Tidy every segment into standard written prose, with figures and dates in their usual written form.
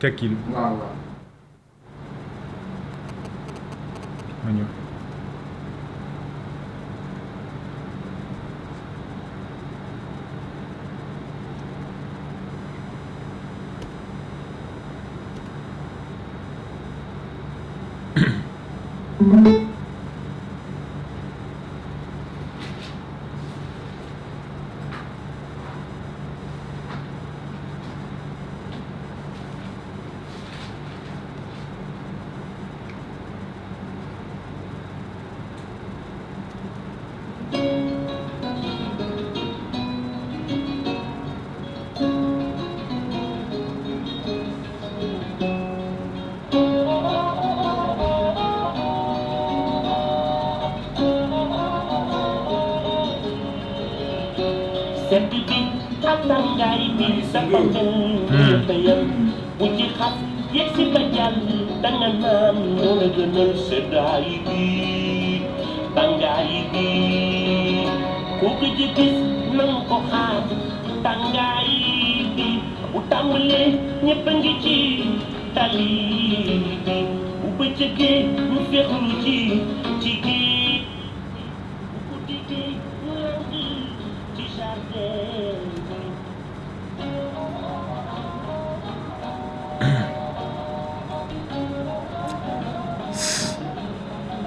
tekkil. waaw. ma ñëw.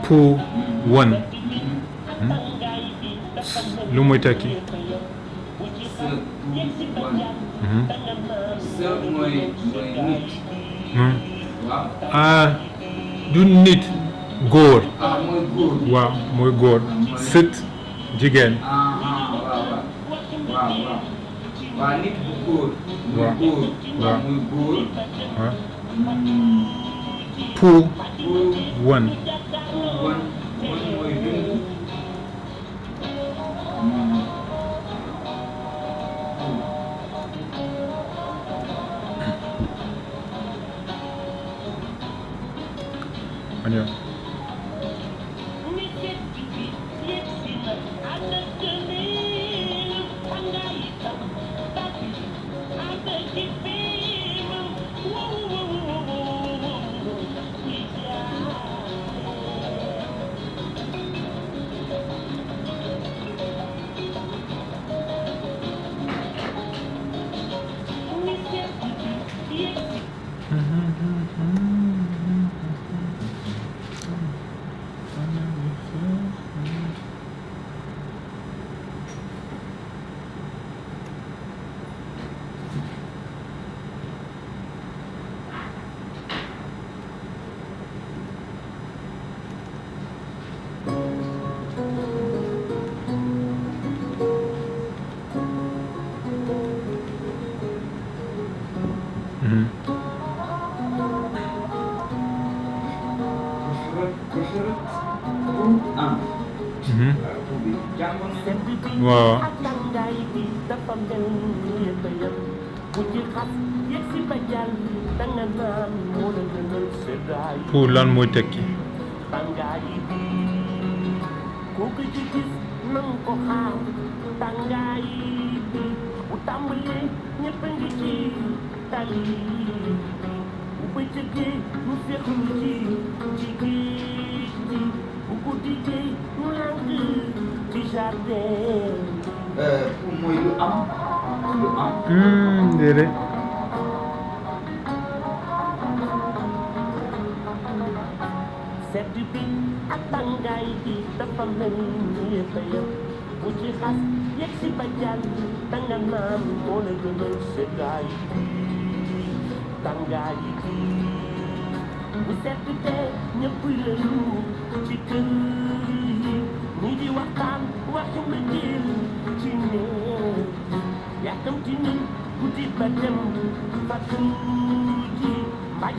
Pour one. Lu muy tekki. Du nit góor. waaw mooy góor. sët jigéen. waaw nit bu góor. waaw waaw muy góor. waaw. pour one. mooy dund. ma ñëw. waaw. pour lan mooy tekki. mooy lu am. déedéet.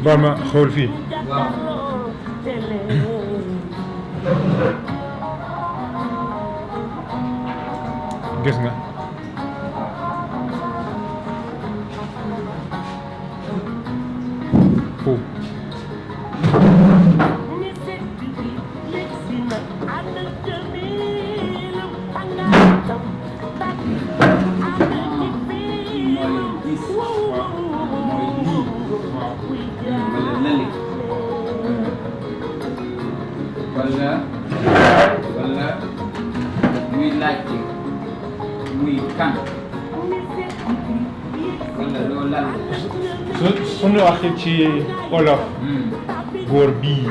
baal ma xool fii. gis nga. foofu. suñu waxee ci Wolof góor bii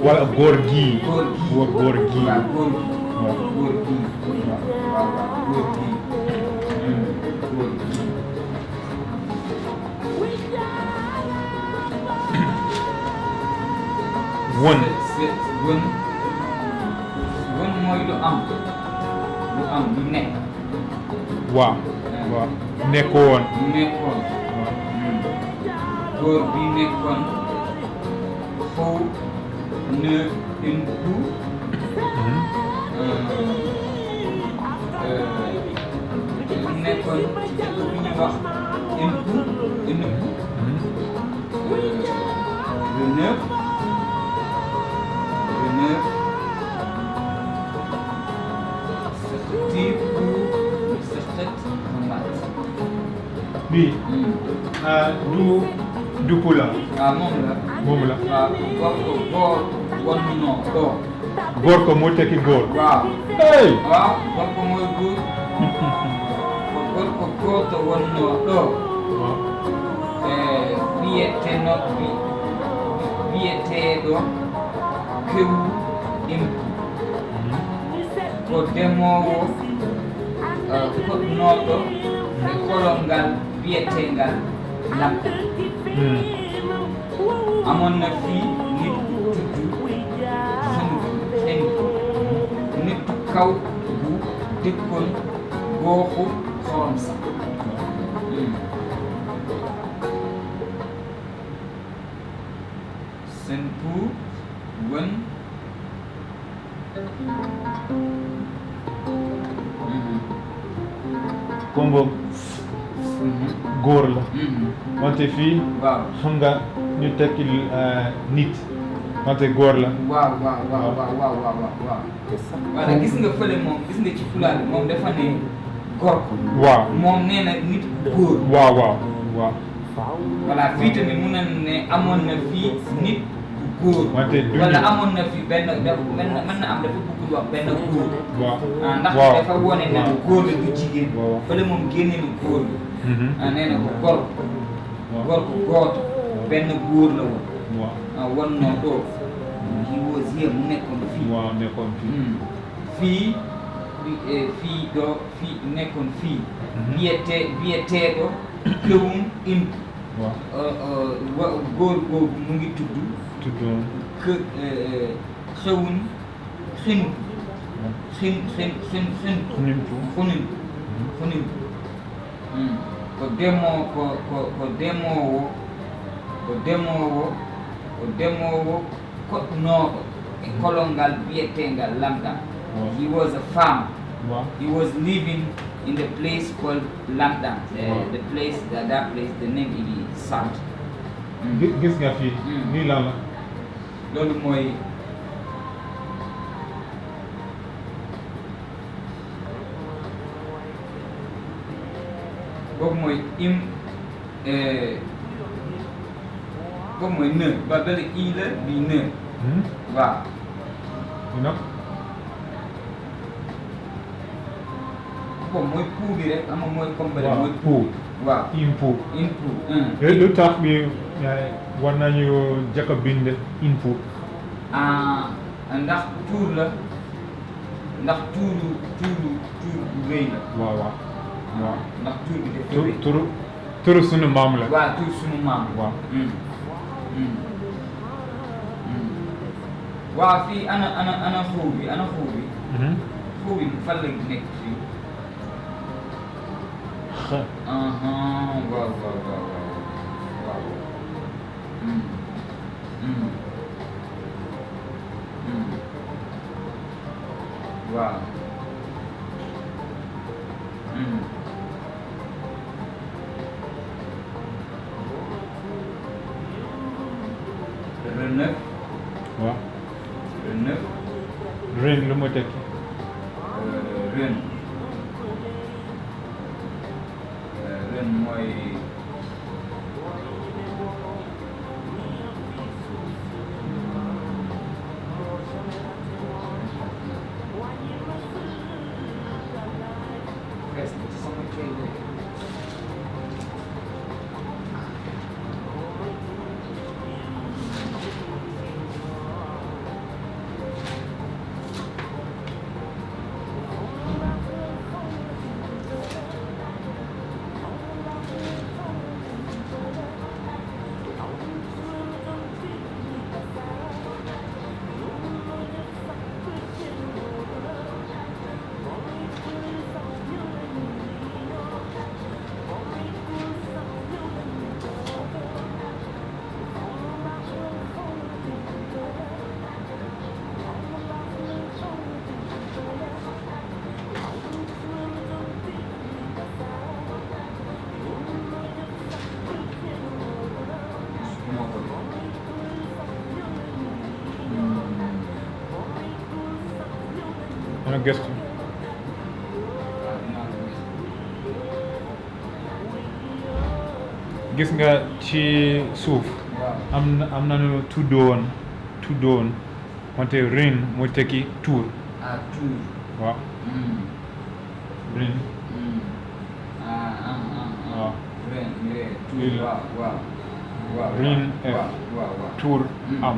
wala góor gii góor gii waaw góor gi. waaw góor gi. waaw waaw góor gi. góor gi. won won. won mooy lu am. lu nekk. waaw waaw nekkoon nekkoon. waaw góor bi nekkoon xaw na indi nekkoon ci dëkk bi ñuy wax indi le neuf saxati pour saxat xamaat. bii du Pulaar waaw moom la. moom la waaw góor ko góor won noo doo. góor ko moo tekki góor waaw. hey waaw góor ko mooy góor. góor ko góor to won noo doo. waaw wiyeteeno wiyeteeɗo kewu impu ko demoowo koɗnooɗo e kolol ngal wiyetengal lamɗa. amon na fii nit tuddu hendu nit kaw bu dëkkoon gooxu xorom sa. seen pour wën comme boobu góor la wante fii waaw xam nga ñu tekki nit wante góor la waaw waaw waaw waaw waaw waaw waaw wala gis nga fële moom gis nga ci Pulaar bi moom dafa ne góor ko waaw moom nee na nit ku góor. waaw waaw waaw voilà fii tamit mun na ne amoon na fii nit ku góor. wante du wala amoon na fi benn mën na am dafa bëgg wax benn góor. waaw ndax waaw dafa wone ne waaw. góor la du jigéen. waaw. fële moom génne na góor la. nee na ko góor waaw. góor ko gooto benn góor la woon. waaw won noo doo he was here mu nekkoon fii. waaw nekkoon fii fii fii doo fii nekkoon fii. biyeteeɗo kewum impu. waaw góor googu mu ngi tuddoon xewun xin xunimpu ko demoowo koɗnooɗo e kolongal biyetengal lamɗam. He was a farmer. waaw He was living in the place called Lamdam. The place, that place, the name is Salt. gis nga fii lii lan la loolu mooy boobu mooy boobu mooy në ba bële i la bi në waaw you know boobu mooy pou bi rek ama mooy comme bële waaw mooy pou waaw inpu input lu tax bi war nañu jëkk a bind input ndax tuur la ndax tuuru bu rëy la waaw waaw waaw ndax tuur bi dafa rëy turu sunu maam la waaw tuur sunu maam waaw waaw fii ana xuu bi xuu bi fan la nekk fii waaw waaw waaw waaw waaw renef waaw renef ren lu ma tekki ren ren mooy dana gëstu gis nga ci suuf am nañu tuddoon wante rin mooy tekki tuur tuur waaw rin waaw tuur waaw rin tuur am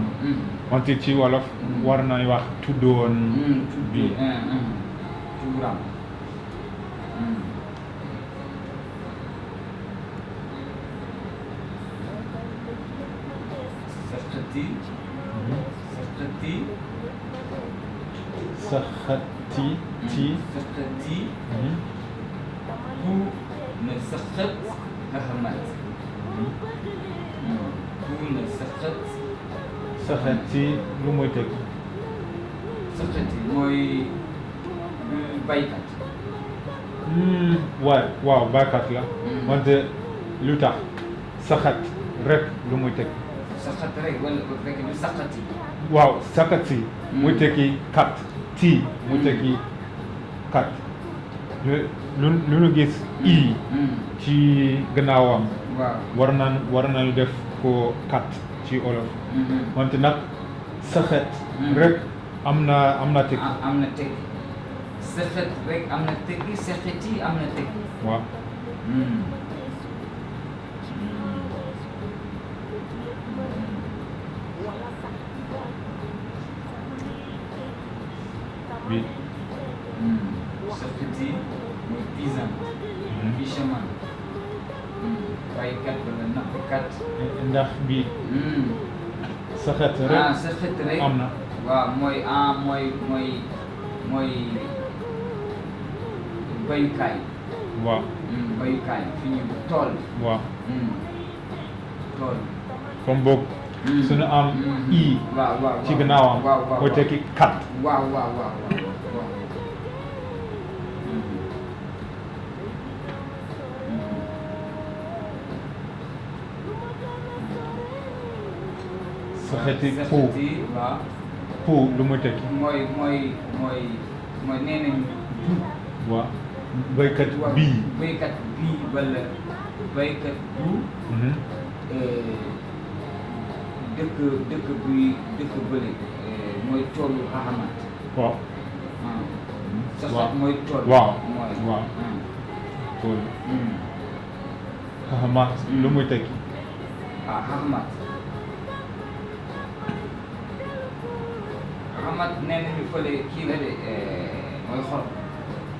wante ci wolof war nañu wax tuddoon bi tuuram saxati bu na saxat ahmad bu na saxati lu muy teg saxati mooy baykat waaw baykat la wante lu tax saxat rek lu muy teg saxat rek wala bu fekkee du saxati waaw saxati muy tekki kat tii muy tekki kat lu ñu gis i ci gannaawam war nañu def ko kat ci olof wante nag saxat rek am na tekki am na tekki saxat rek am na tekki saxati am na tekki waaw bi saxati mooy paysan fisherman baykat wala nappkat ndax bi saxat rek saxat rek am na waaw mooy bayukaay waaw bayukaay fi ñu tool waaw tool comme boog suñu am i ci gannaawam mooy tekki kat waaw saxati pu lu muy tekki mooy nee nañu waaw baykat bii wala baykat bu dëkk bële mooy toolu Ahmad waaw saxat mooy tool waaw mooy tool Ahmad lu muy tekki Ahmad nee nañu fële kii la de mooy xorom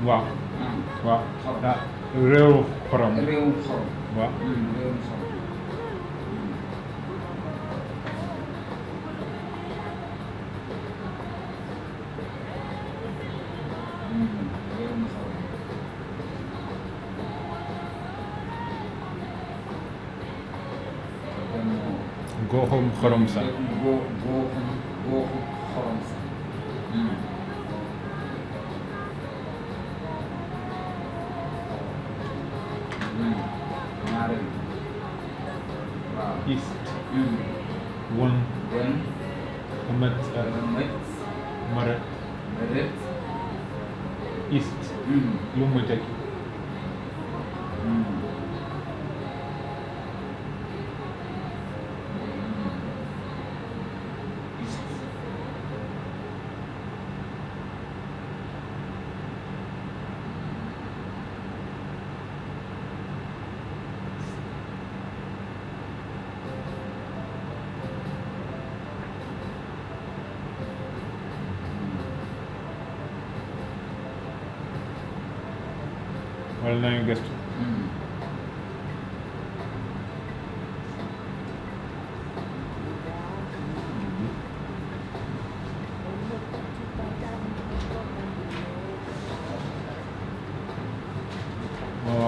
waaw réewu xorom waaw réewum xorom goxum xorom sax goxum xorom sax ñaareel waaw east won amet maret east lu muy tekki wala nañu gëstu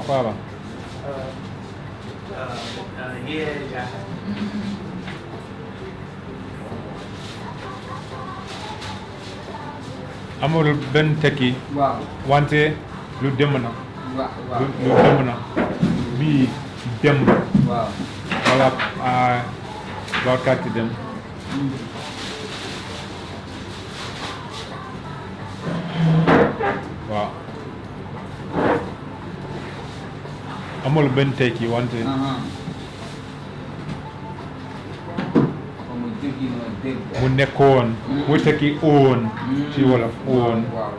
Papa yeah. amul benn tekki wante lu dem na lu dem na bii dem wala bawkati dem amul benn tekki wante Comme jógi noo dégg. mu nekkoon muy tekki oon ci wolof oon Waaw.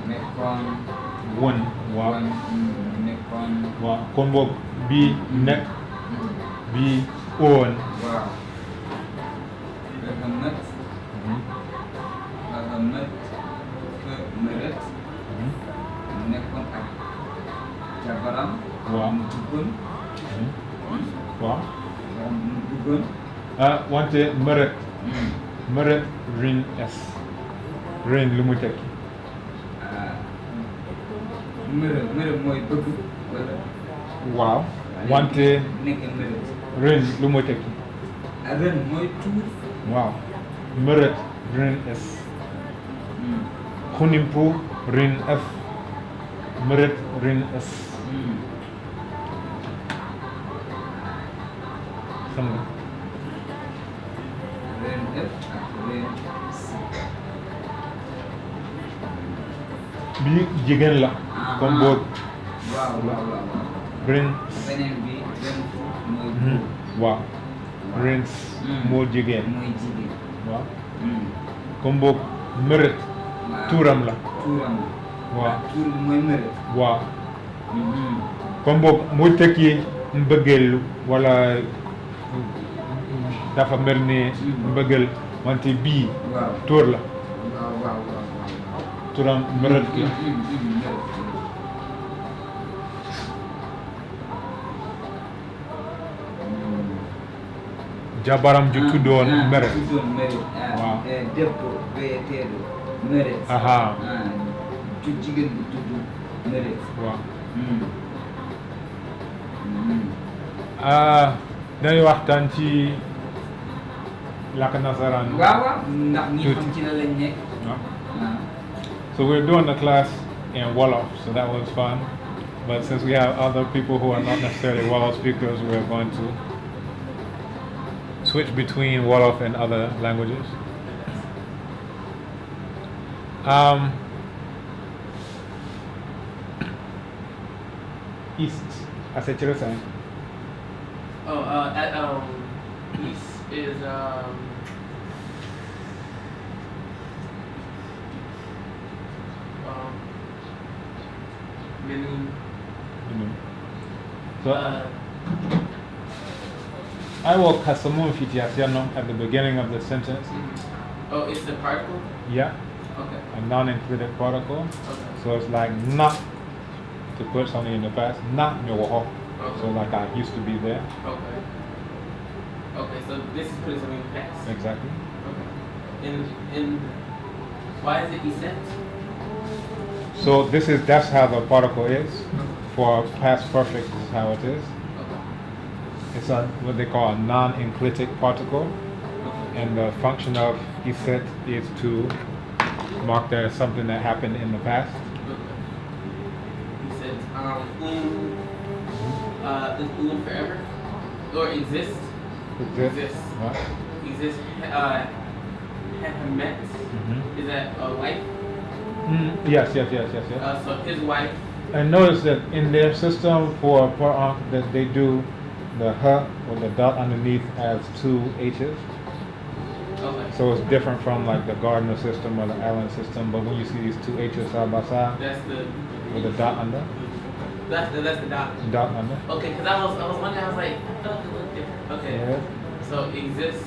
Nekkoon. won waaw Nekkoon. waaw kon boog bii nekk bii oon Waaw. Gehammet. Gehammet. Gemeret. Nekkoon ak jabaram. waaw mu duggoon. waaw mu duggoon. wante mërët mërët rin es rin lu mu tekki Mërët mooy bëgg wala. waaw wante nekk mërët. rin lu mu tekki Ren mooy tuur. waaw mërët rin es xunimpu rin f mërët rin es xam nga Ren F ak ren C. bii jigéen la kon boog Waaw. rin beneen bi ren fu mooy góor. waaw rins moo jigéen mooy jigéen. waaw kon boog mërët tuuram la tuuram la. waaw tuur bi mooy mërët. waaw kon boog muy tekki mbëggeel wala dafa mel ni mbëggeel wante bii waaw. tuur la waaw. turam mërët ki jabaram ju tuddoon mërët tuddoon mërët. waaw. debbo beeteeɗo mërët. aha ju jigéen bu tudd mërët. waaw dañuy waxtaan ci làkk nasaraan waaw ndax ñi Tuuti. xam ci la lañ nekk. So we're doing the class in Wolof, so that was fun. But since we have other people who are not necessarily Wolof speakers, we're going to switch between Wolof and other languages. East, I said Chirosan. East is meaning So I will kasamun fitiasiano at the beginning of the sentence. oh, it's the particle. Yeah, Okay. a non-included particle. Okay. So it's like not to put something in the past, not nyoho. Okay. So like I used to be there. Okay. Okay. So this is putting something in the past. Exactly. Okay. And why is it descent? So that's how the particle is. For past perfect is how it is. Okay. It's what they call a non-enclitic particle. Okay. And the function of iset is to mark that as something that happened in the past. He said, is un forever? Or exist? Exist. Right? Exist, have met? Is that a wife? Yes. So his wife? And notice that in their system for that they do the h or the dot underneath as two h's. Okay. So it's different from like the Gardner system or the Allen system. But when you see these two h's side by side That's the with the dot under, that's the dot. dot under. Okay, because I was wondering, I was like, I thought it looked different. Okay. Yeah. So exists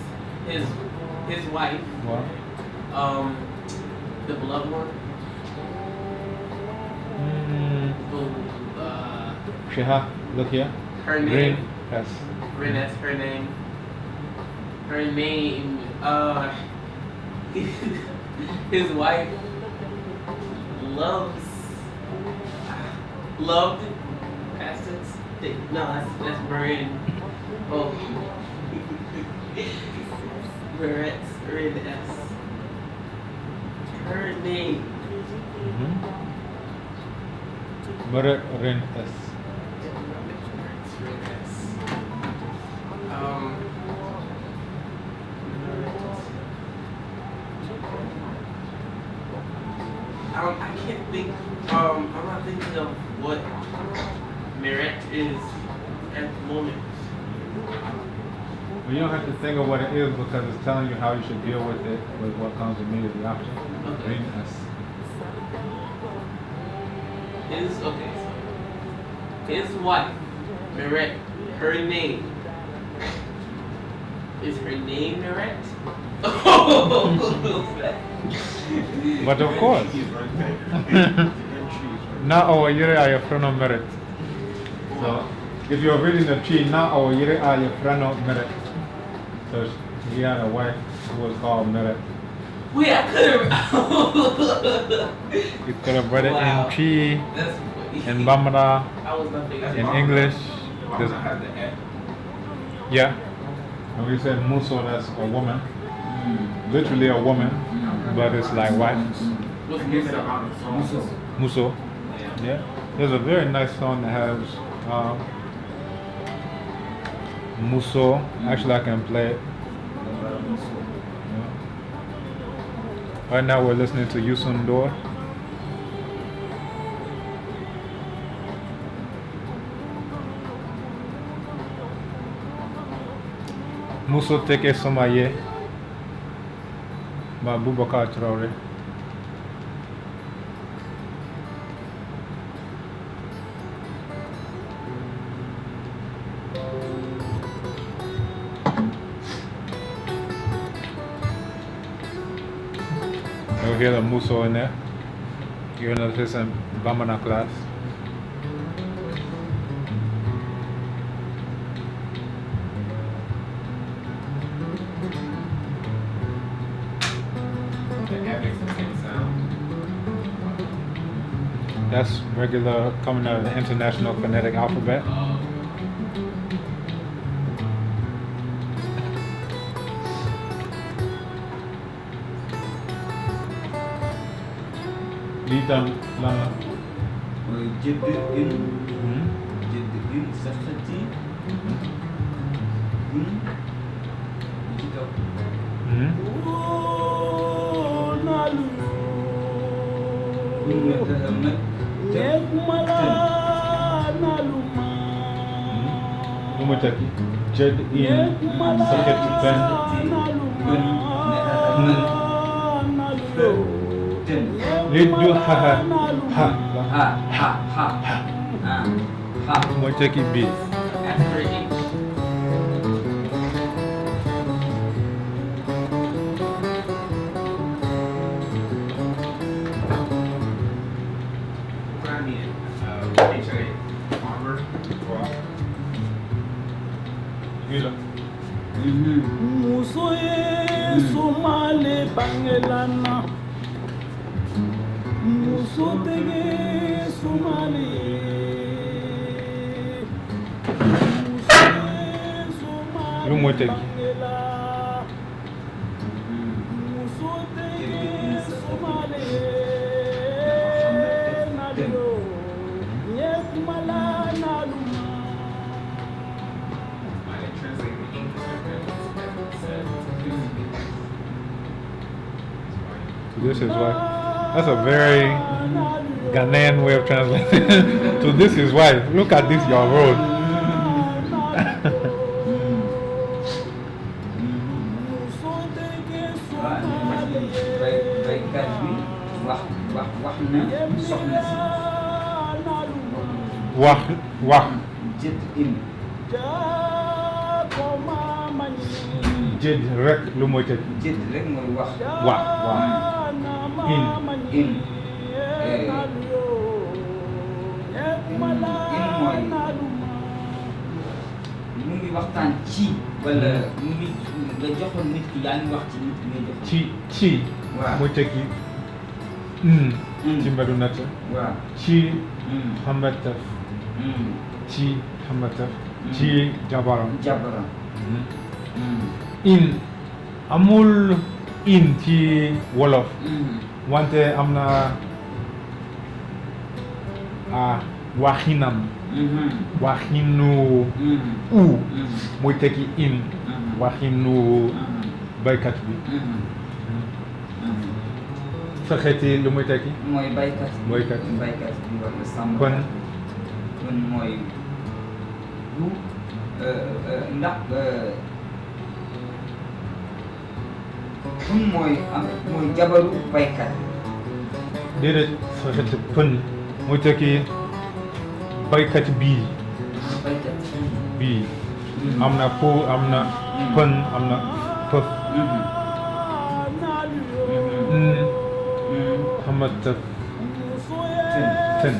his wife, Well, the beloved one. Shiha, look here. Her name. Green. Yes. That's her name. Her name. His wife loved. Past tense. No, that's Marin. Oh. Marin S. Her name. Marat Ren S. I can't think. I'm not thinking of what merit is at the moment. Well, you don't have to think of what it is because it's telling you how you should deal with it with what comes immediately after. Okay. His wife, Meret, her name. Is her name Meret? But of course. Now our yere are your friend of merit. So if you're reading the tree, now our yere are your friend of merit. So he had a wife who was called Merit. Wait, I could You could have read it wow. in tree, That's funny. in Bambara, I was not thinking in English. Had the F. Yeah. And we said Muso, that's a woman. Literally a woman, but it's like wife. What's Muso. Yeah. There's a very nice song that has Muso. Actually, I can play it. Yeah. Right now, we're listening to Yusun Dor. Muso Teke Somaye by Boubacar Traoré. You'll hear the Muso in there. You're going to listen Bamana class. That's regular coming out of the International Phonetic Alphabet. Litan Lana. جد إن سختي Umataki Jed in Sakati Pen Lidu ha ha Umataki B. After H. Musoye sumale bangelana musotege sumale musoye sumale bangela musotege sumale nalo yekumala naluma. This is why. That's a very Ghanaian way of translating. So this is why. Look at this, your road. Wah. جد إن Jed rek lu moy tek. جد رك موي wax Wah. In. in mu ngi waxtaan ci wala mu ngi nga joxoon nit ki yaa ngi wax ci nit ki ngay jox Ci. Waaw. Moy tek yi. Ci mbadu nat. waaw Ci hamataf. Ci hamataf. Ci jabaram. jabaram In amul in ci Wolof. Wante amna waxinam. Waxinu u moy teki in waxinu baykat bi. sa xeet yi lu muy tekki mooy baykat Baykat. baykat bi wala sàmm kon kon mooy du ndax mooy jabaru baykat déedéet sa xeet pën muy tekki baykat bii baykat bii am na pour am na pën am na pëf xamata ten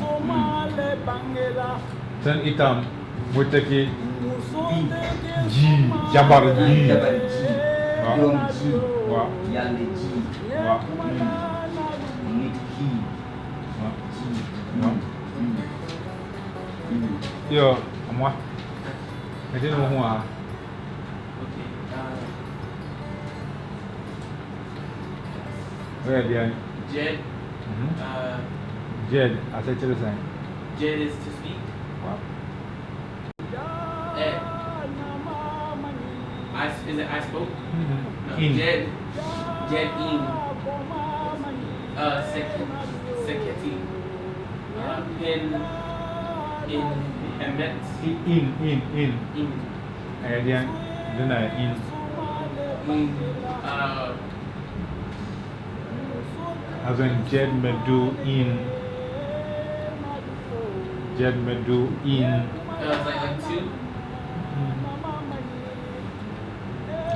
ten itam muy tekki ji jabar ji jabar ji waaw doom ji waaw yàlla ji waaw nit kii waaw ji waaw yo moi mais mo moi Okay. ouais bien Jed. Jed à cette scène Jed is to speak. wow Is it I spoke? No. In. Jed in. Seketi. Pen. In. Hemet. in In. et bien dina in as in Jed me do in It's like two.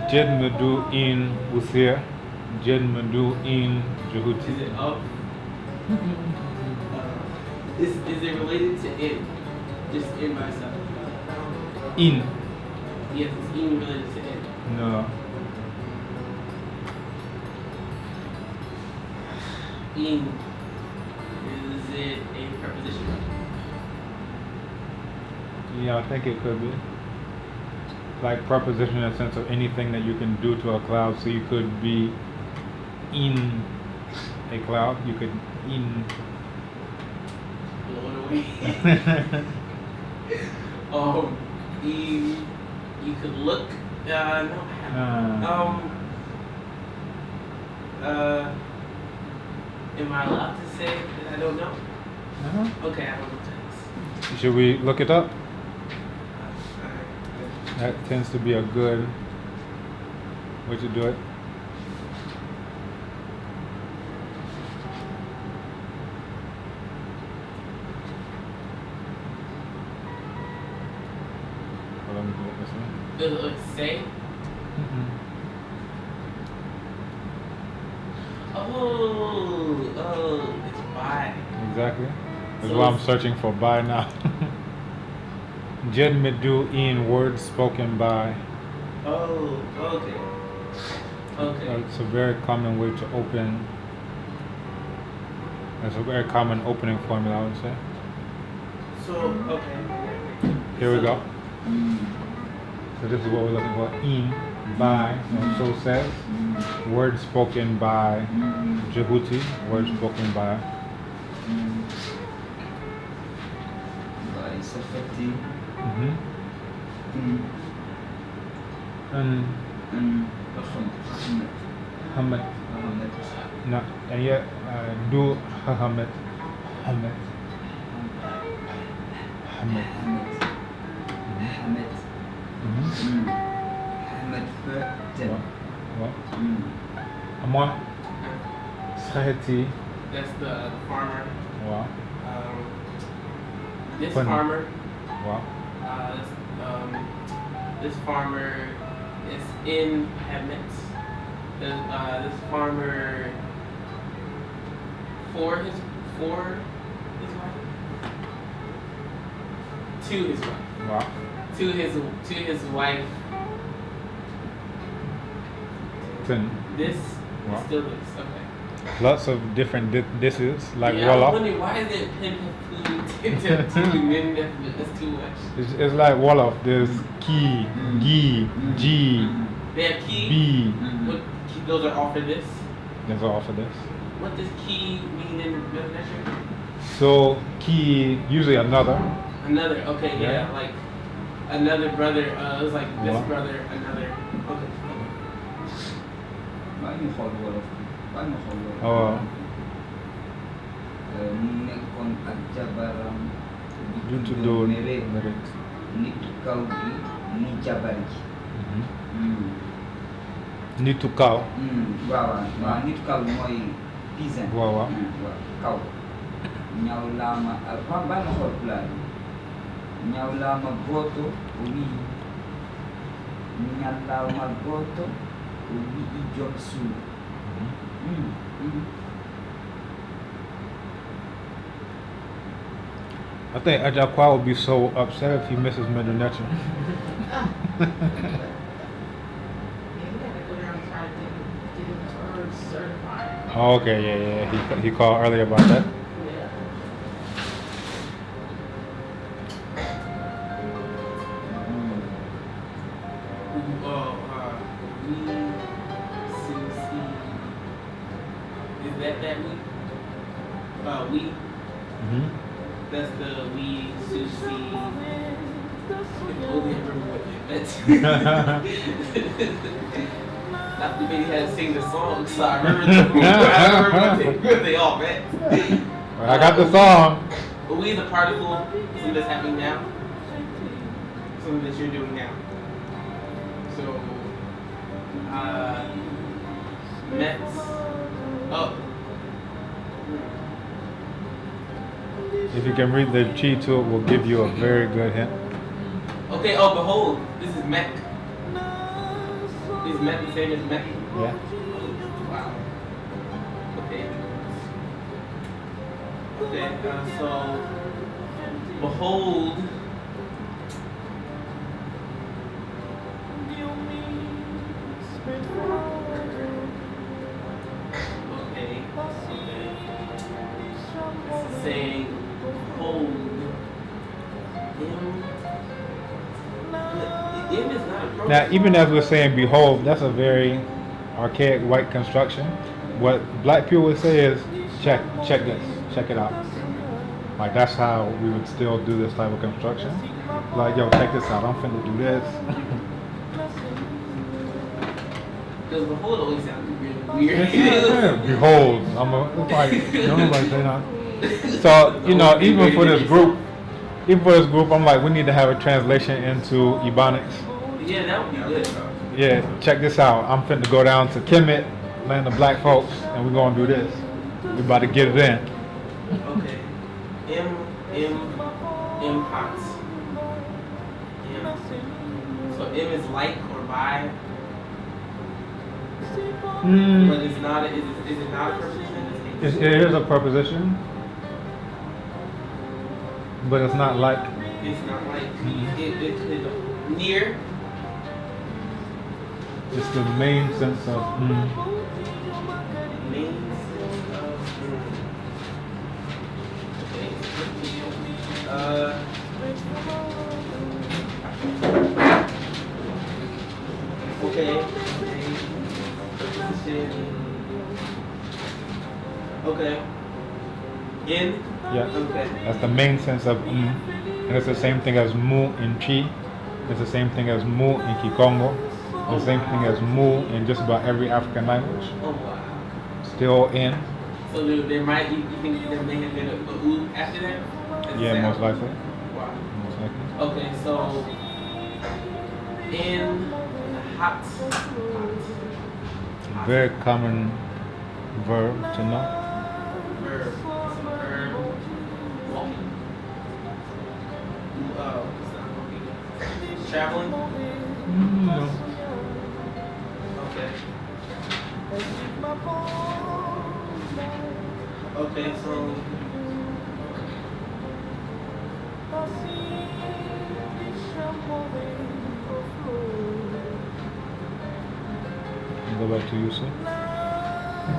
Jed me do in Usia Jed me do in Jehuti Is it up? Is it related to in? Just in by itself? in Yes, it's in related to in. no In. Is it a preposition? yeah I think it could be like preposition in the sense of anything that you can do to a cloud so you could be in a cloud you could in Blown away. You could look. No, I haven't. Am I allowed to say that I don't know? Okay, I don't know this. should we look it up Alright. that tends to be a good way to do it let me do it this way Say? Oh, it's by. Exactly. That's So why I'm it's- searching for by now. Jed Medu in words spoken by. Oh, okay. Okay. It's a very common way to open. It's a very common opening formula, I would say. So, okay. Here we go. So this is what we're looking for. In, by, so says. Words spoken by Jehuti. Words spoken by. by Safety And Hamad. No, and yet do Hamad. Hamad. Hamad. Ahmed Furten. What? Moi, Saheti. That's the farmer. Wow. This Fun. farmer. Wow. This farmer is in Hemet. This farmer for his wife. To his wife. Wow. To his wife. Ten. This Wow. still this. Okay. Lots of different dishes like Yeah, I was Wolof. wondering why is it pin indefinite? That's too much. It's like Wolof. There's ki, gi, g, They have key. b. What key, those are all for this. That's all for this. What does key mean in middle measure? So ki usually another. Another. Okay, yeah, Yeah. like another brother. It was like this What? brother, another. Okay. Why you hold Wolof? Why you hold Wolof? Oh, jabaram Ju tuddoon Meret. Meret. Nitu kaw gi ni jabar ji. Nitu kaw. Waaw waaw nitu kaw mooy pisin. Waaw waaw. Waaw kaw. Ñaw lama ba ma xool Pulaar bi. Ñaw lama goto wi ñallawma goto wi I jog suudu. I think Ajakwa would be so upset if he misses Middle Nature. Yeah, we had to go down and try to get him certified. Oh, okay, yeah. He called earlier about that. Yeah. Is that we? We. That's the we sushi. If only I remember what that's. Not the baby had to sing the song, so I remember what they all meant. Well, I got the song. But we is a particle, something that's happening now. Something that you're doing now. So, Mets. Oh. If you can read the chi to it, will give you a very good hint. Okay, oh, behold, this is Mech. Is Mech the same as Mech? Yeah. Wow. Okay. Okay, so, behold. Okay. It's saying, behold. M is not appropriate. Now, even as we're saying behold, that's a very archaic white construction. What black people would say is check this, check it out. Like that's how we would still do this type of construction. Like, yo, check this out, I'm finna do this. Because behold always sounds really weird. Yeah, behold, it's like, don't nobody say that. So, you know, even for this group, I'm like, we need to have a translation into Ebonics. Yeah, that would be good. Yeah, check this out. I'm finna go down to Kemet, land of black folks, and we're gonna do this. We about to get it in. Okay. Pots. M. So M is like or by. But it's not. Is it not a preposition? It is a preposition, but it's not like. It's not like it's near. It's the main sense of. Main sense of. Okay. Okay. In. Yeah. Okay. That's the main sense of. And it's the same thing as mu in Chi. It's the same thing as mu in Kikongo. The same thing as mu in just about every African language. Oh wow. Still in. So there might, you think there may have been a U after that? Yeah, most likely. Wow. Most likely. Okay, so in hot. Very common verb to know. Verb. Verb. Walking. It's not walking. Traveling. No. Okay. Okay, so. Go back to you, sir.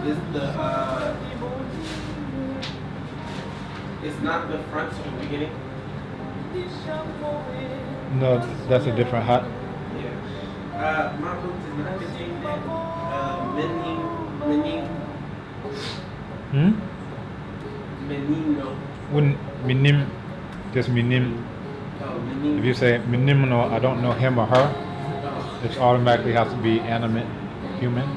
Is the it's not the front or the beginning? No, that's a different hat. Yeah. My book is not containing that. Menino. When minim, just minim. Oh, menino. If you say minimno, I don't know him or her, Oh. it automatically has to be animate, human.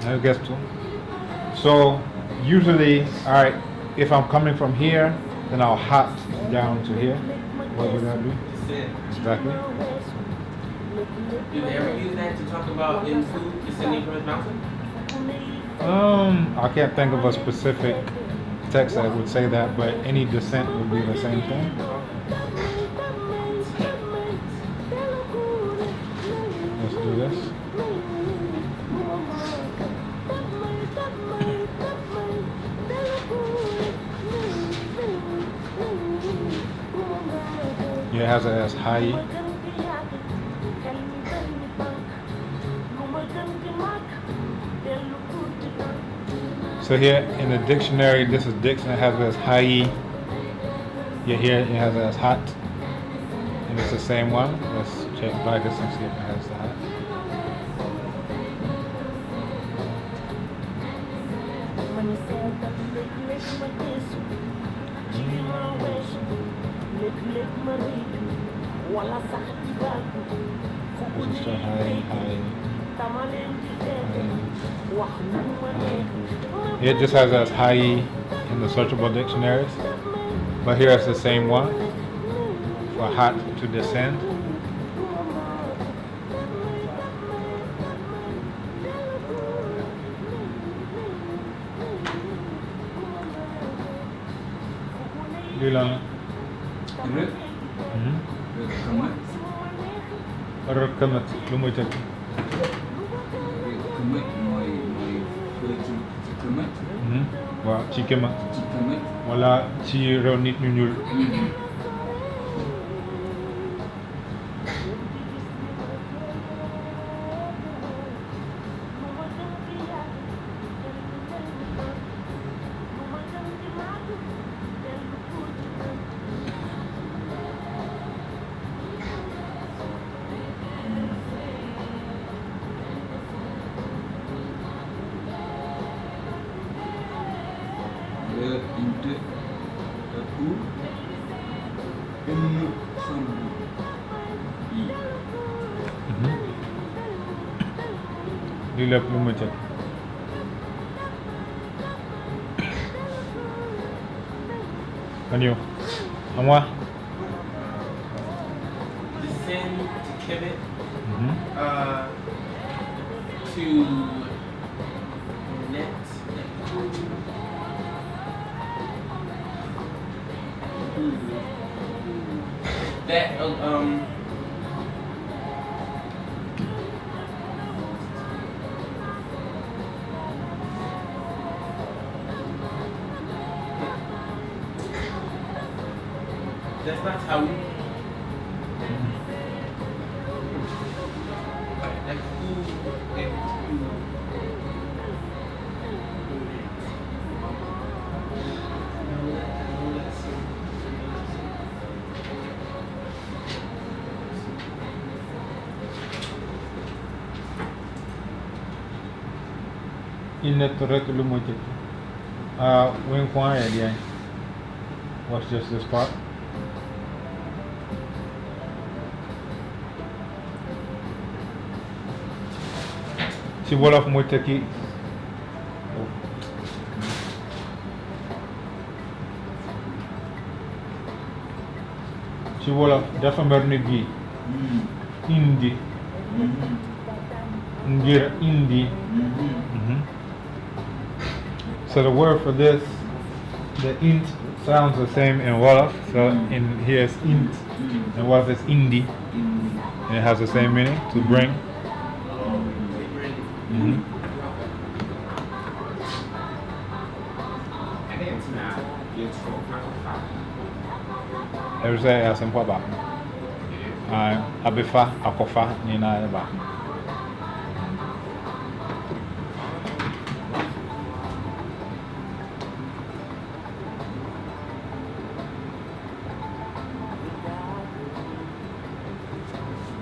I guess so. So usually, all right, if I'm coming from here, then I'll hop down to here. What would that be? Descend. Exactly. Do they ever use that to talk about in food descending from his mountain? I can't think of a specific text that would say that, but any descent would be the same thing. Let's do this. Yeah, it has it as high. So here in the dictionary, this is Dixon, it has it as high. Yeah, here it has it as hot. And it's the same one. Let's check by this and see if it has the hot. This is still high. It just has as high in the searchable dictionaries, but here it's the same one for hot to descend. Bilang rekamat lu mau cek wah cikemat wala ci rew nit ñu ñul lii lépp lu ma cek kan yow am wa Descend to Kemet. To net. That that's not how we. Like who and who. nTr lu ma cek when point at the end. What's just this part? Si Wolof mooy tekki ci Wolof dafa mel ni bii indi ngir indi. So the word for this, the int sounds the same in Wolof. So in here it's int, and Wolof is indi, and it has the same meaning, to bring. Every say as simple about abifa akofa nina ba.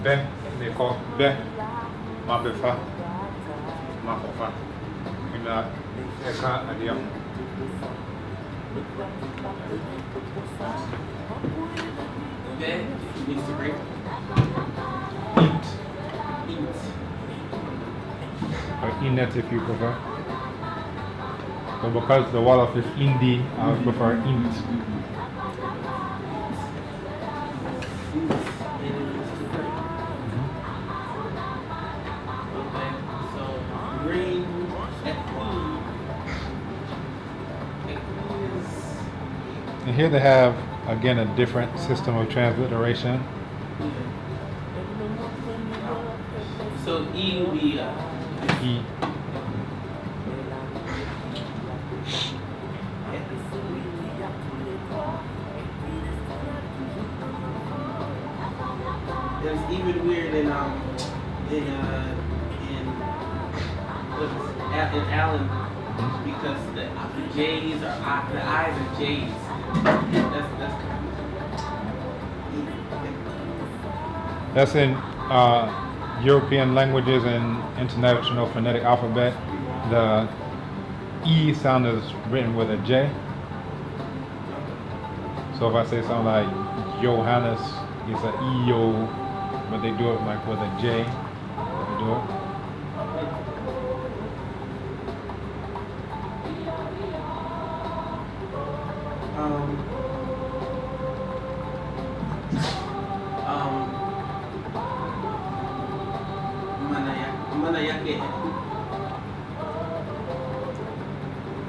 Be they call be mabifa makofa ina eka adiam. That needs to break. Eat. Eat. Or inet if you prefer. So because the Wolof is Indi, I would prefer int. Okay, so green, And here they have, again, a different system of transliteration. so E will be E. It's even weird in Allen because the J's are the I's are J's. That's in European languages and International Phonetic Alphabet. The E sound is written with a J. So if I say something like Johannes, it's an E-O, but they do it like with a J. They do it. Manayake.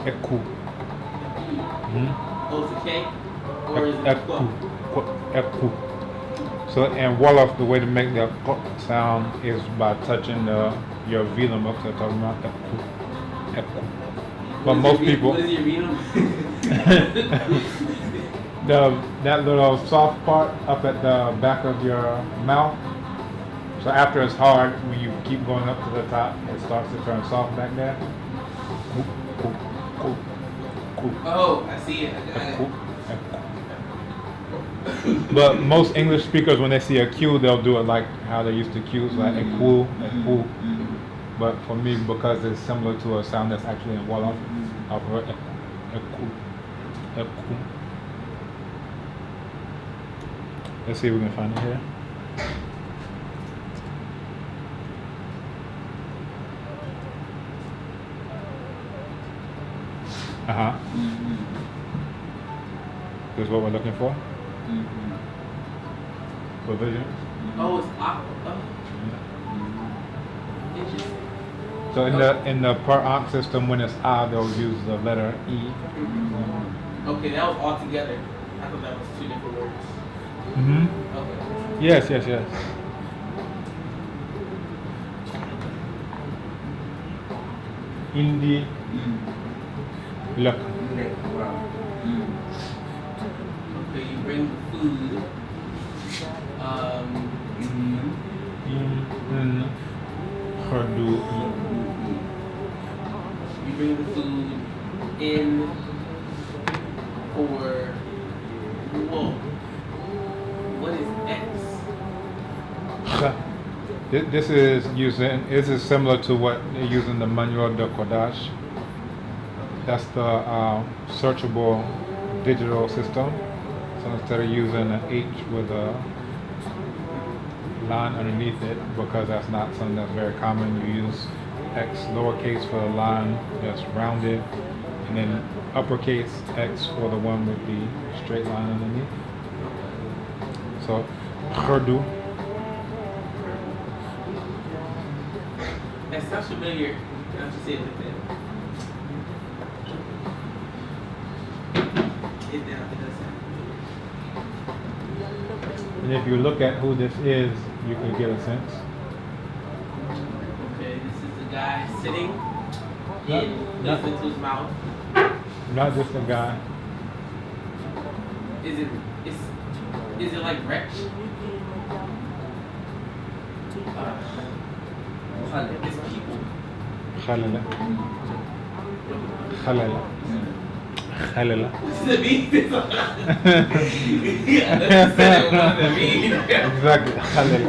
Eku. Oh, it's a K? Or is it a Eku. Eku. So in Wolof, the way to make the sound is by touching your velum up to the top of your mouth. Eku. Eku. But most people, What is your renal? that little soft part up at the back of your mouth. So after it's hard, when you keep going up to the top, it starts to turn soft back there. Oh, I see it. I got it. But most English speakers, when they see a Q, they'll do it like how they used to Q's, like eku, eku. But for me, because it's similar to a sound that's actually in Wolof, I'll prefer eku, eku. Let's see if we can find it here. This is what we're looking for. Provision. Oh, it's aqua. Interesting. So in the per onc system, when it's A, they'll use the letter E. Okay, that was all together. I thought that was two different words. Okay. Yes. Indi. Look. Wow. Okay, you bring the food. You bring the food in for what is X? This is similar to what they use in the Manual de Codage. That's the searchable digital system. So instead of using an H with a line underneath it, because that's not something that's very common, you use X lowercase for the line that's rounded, and then uppercase X for the one with the straight line underneath. So, Khurdu. That sounds familiar. I have to say it like that. It does. And if you look at who this is, you can get a sense. Okay, this is the guy sitting Not into his mouth. not just a guy. Is it like Rex? It's people. Khalala. Khalala. Khalala. This is the beat. Yeah, that's the beat. Exactly. Khalala.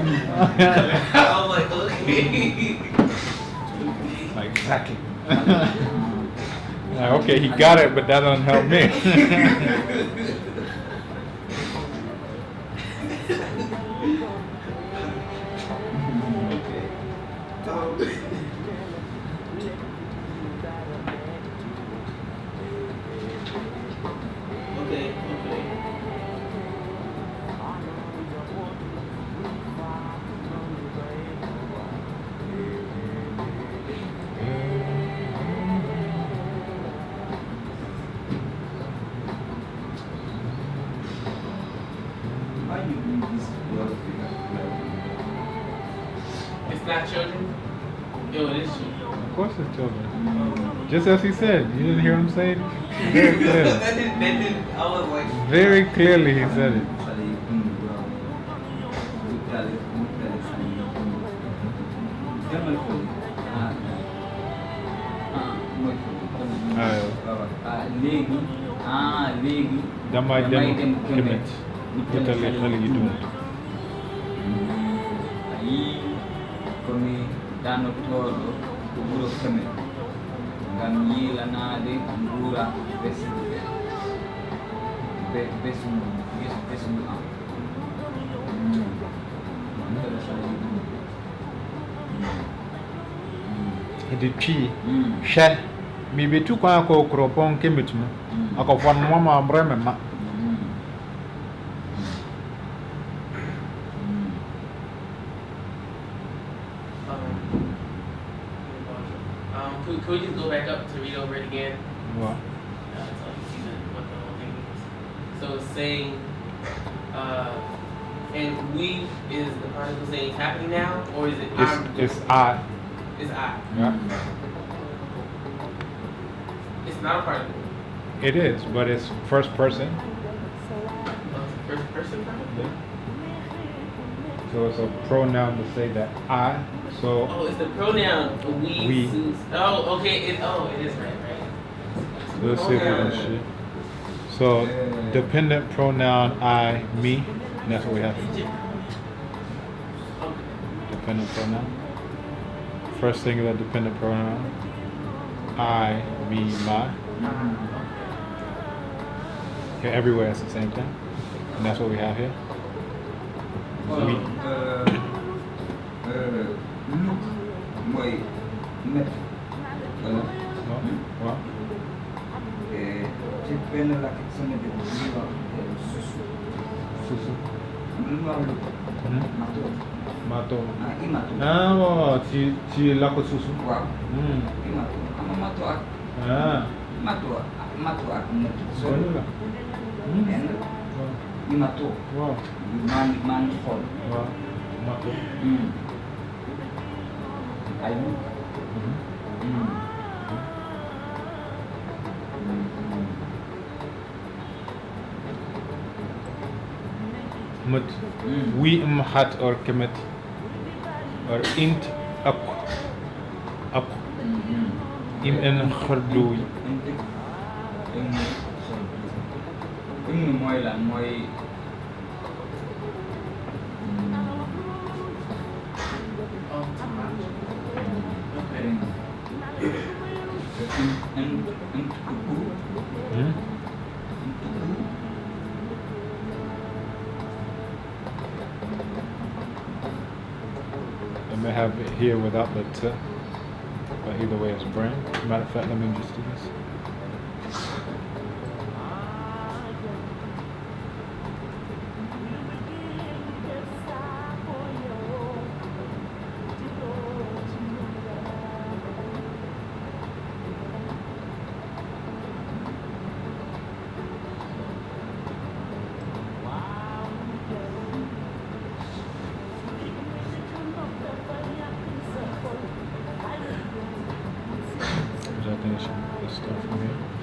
I was like, okay. Like, exactly. Like, okay, he got it, but that doesn't help me. not children? Yo, it is children. Of course it's children. Just as he said. You didn't hear him say it? Very clearly. that didn't, I was like. Very clearly he said it. léegi damay dem Kemet wutale xale yi dund. Yii komi dano toɗo ko wuro Kemet ngam yiilanade nguura besmu am Depuis cher mi be tu kwa ko kropon Kemet mu ako fon mama breme ma. Could we just go back up to read over it again? What? So you see what the whole thing means. So it's saying, and we is the particle saying it's happening now, or is it It's I. It's I. Yeah. It's not a particle. It is, but it's first person. It's a first person particle? Yeah. So it's a pronoun to say that I. So Oh, it's the pronoun we. Oh, okay. It is right. let's see if we can see. So dependent pronoun I, me. And that's what we have. Okay. Dependent pronoun. First singular dependent pronoun. I, me, my. Okay, everywhere it's the same thing. And that's what we have here. We. Look mooy met wala Well, ci benn làkk sama dëkk bu ñuy wax susu susu. lu ñu wax lu mato Mato. imato Ah, waaw ci làkk susu. waaw imato ama mato ak mato ak met Sori la. benn imato Waaw. maa ngi xool Waaw. Mato. I look. Mut. We hat or Kemet. Or int ak. Im en khardui. Mooy lan mooy I may have it here without the t, but either way it's brain. Matter of fact, let me just do this. I think it's this stuff from here.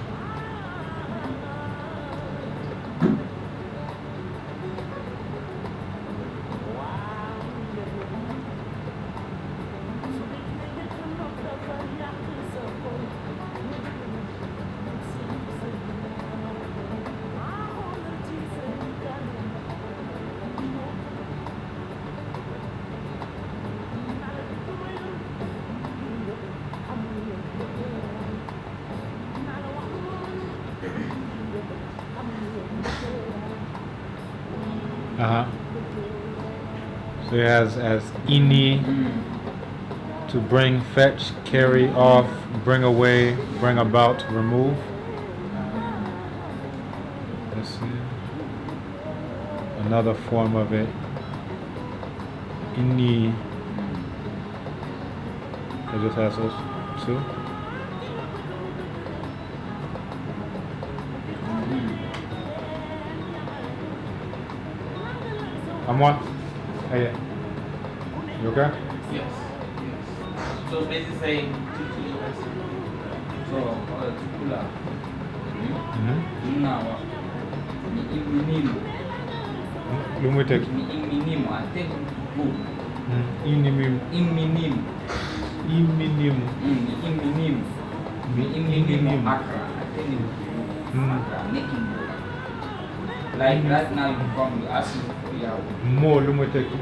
So it has as ini to bring, fetch, carry off, bring away, bring about, remove. Let's see. Another form of it. Ini. It just has those two. I'm one. Hey, you okay? Yes. So it's basically saying tutu or something. So, Pulaar. Now, ni iminimu. lu muy tekki Ni iminimu. I think good. inimim Iminimu. iminim Ni iminimu. Ni iminimu Accra. I think it's Accra. Making good. Like right now you come, you ask me for your moo lu muy tekki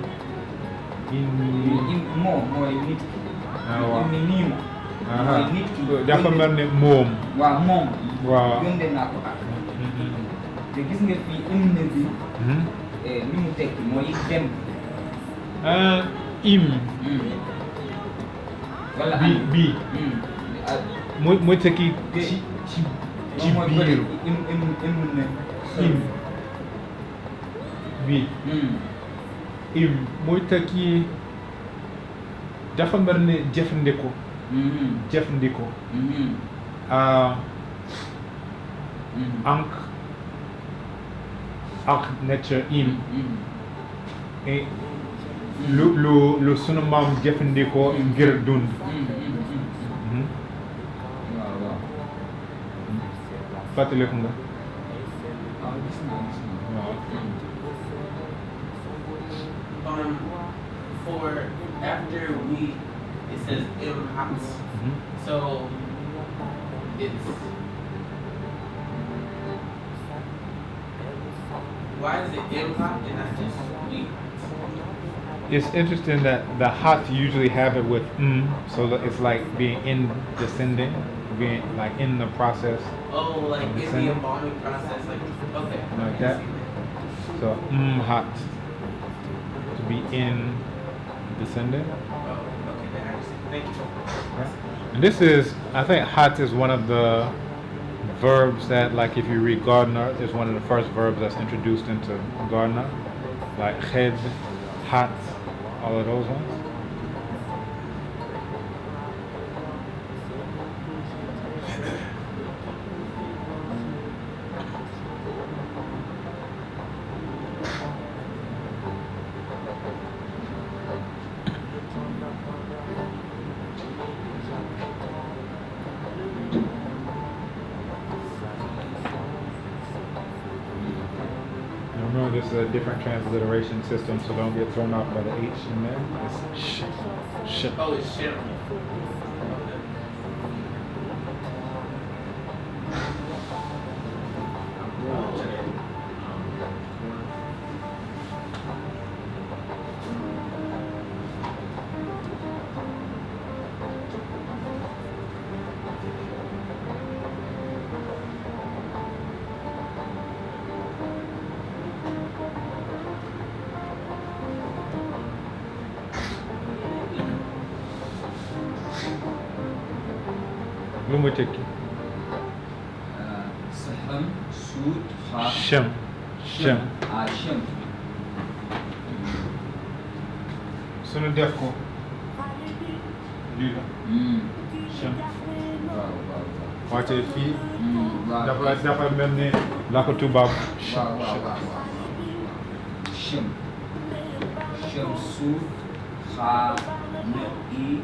more nit ki. waaw. Iminimu. Mooy nit ki. dafa mel ne moom waaw moom. waaw. Yónnee naa ko ak. te gis nga fii hymne bi li mu tekki mooy dem. im wala bi mooy tekki ci biir hymne. im bi im mooy tekki dafa mel ne jëfandikoo jëfandikoo ank ak nTr im et lu sunu maam jëfandikoo ngir dund. waaw waaw. fàttaliku nga. waaw gis naa. waaw. For after we, it says imhat. So it's why is it imhat and not just we? It's interesting that the hat usually have it with so that it's like being in descending, being like in the process. Oh, like in the descending. embalming process, like okay. Like I that. see So hat to be in descending. Oh, okay, then I see. Thank you. And this is, I think hat is one of the verbs that, like if you read Gardner, is one of the first verbs that's introduced into Gardner. Like head, hat, all of those ones. Remember, this is a different transliteration system, so don't get thrown off by the H in there. It's sh. Oh, it's shim. Lu muy tekki. Saham, suut, xaar. Shem. Shem. Ah, shem. Sunu def ko. Lii la. Shem. waaw waaw waaw. wàcce fii. waaw dafa mel ni la ko tubaab. waaw waaw waaw. Shem. Shem, suut, xaar, ne, i.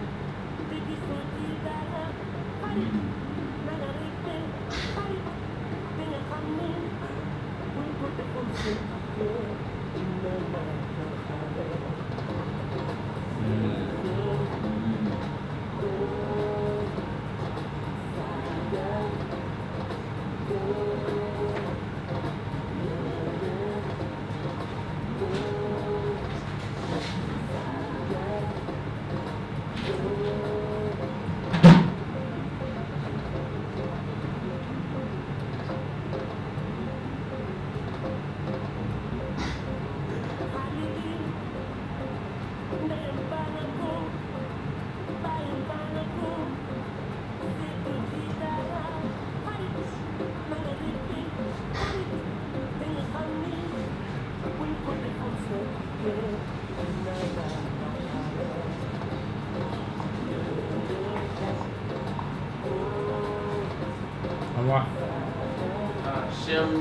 Shim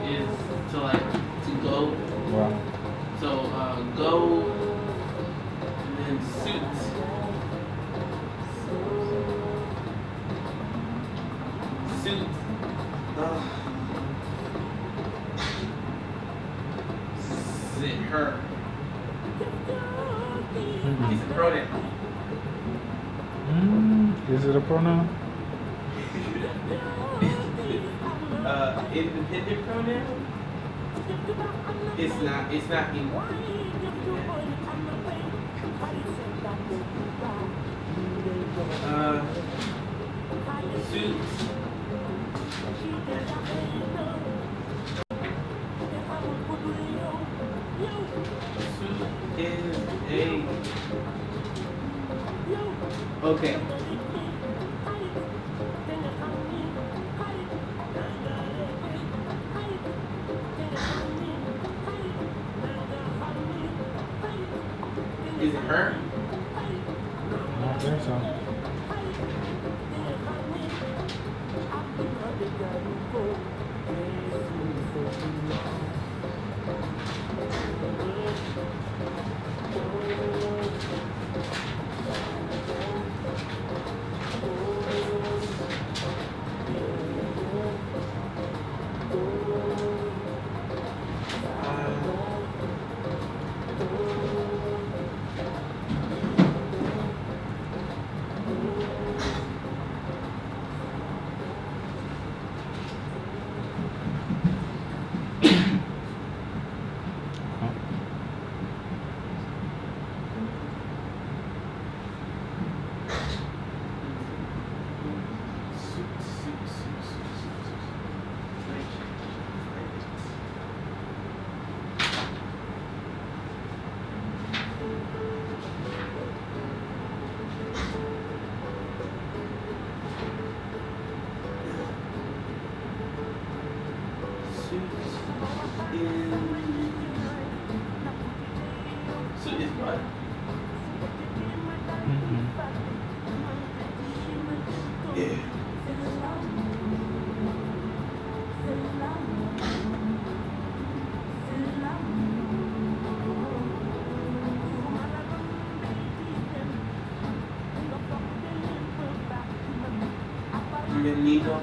is to like to go. Wow. So go and then suit Suit. Is it her? It's a pronoun. Is it a pronoun? Independent pronoun? It's not in. Suit. Suit is a. Okay. Is it her? I don't think so. Suit is what? Yeah. Menino.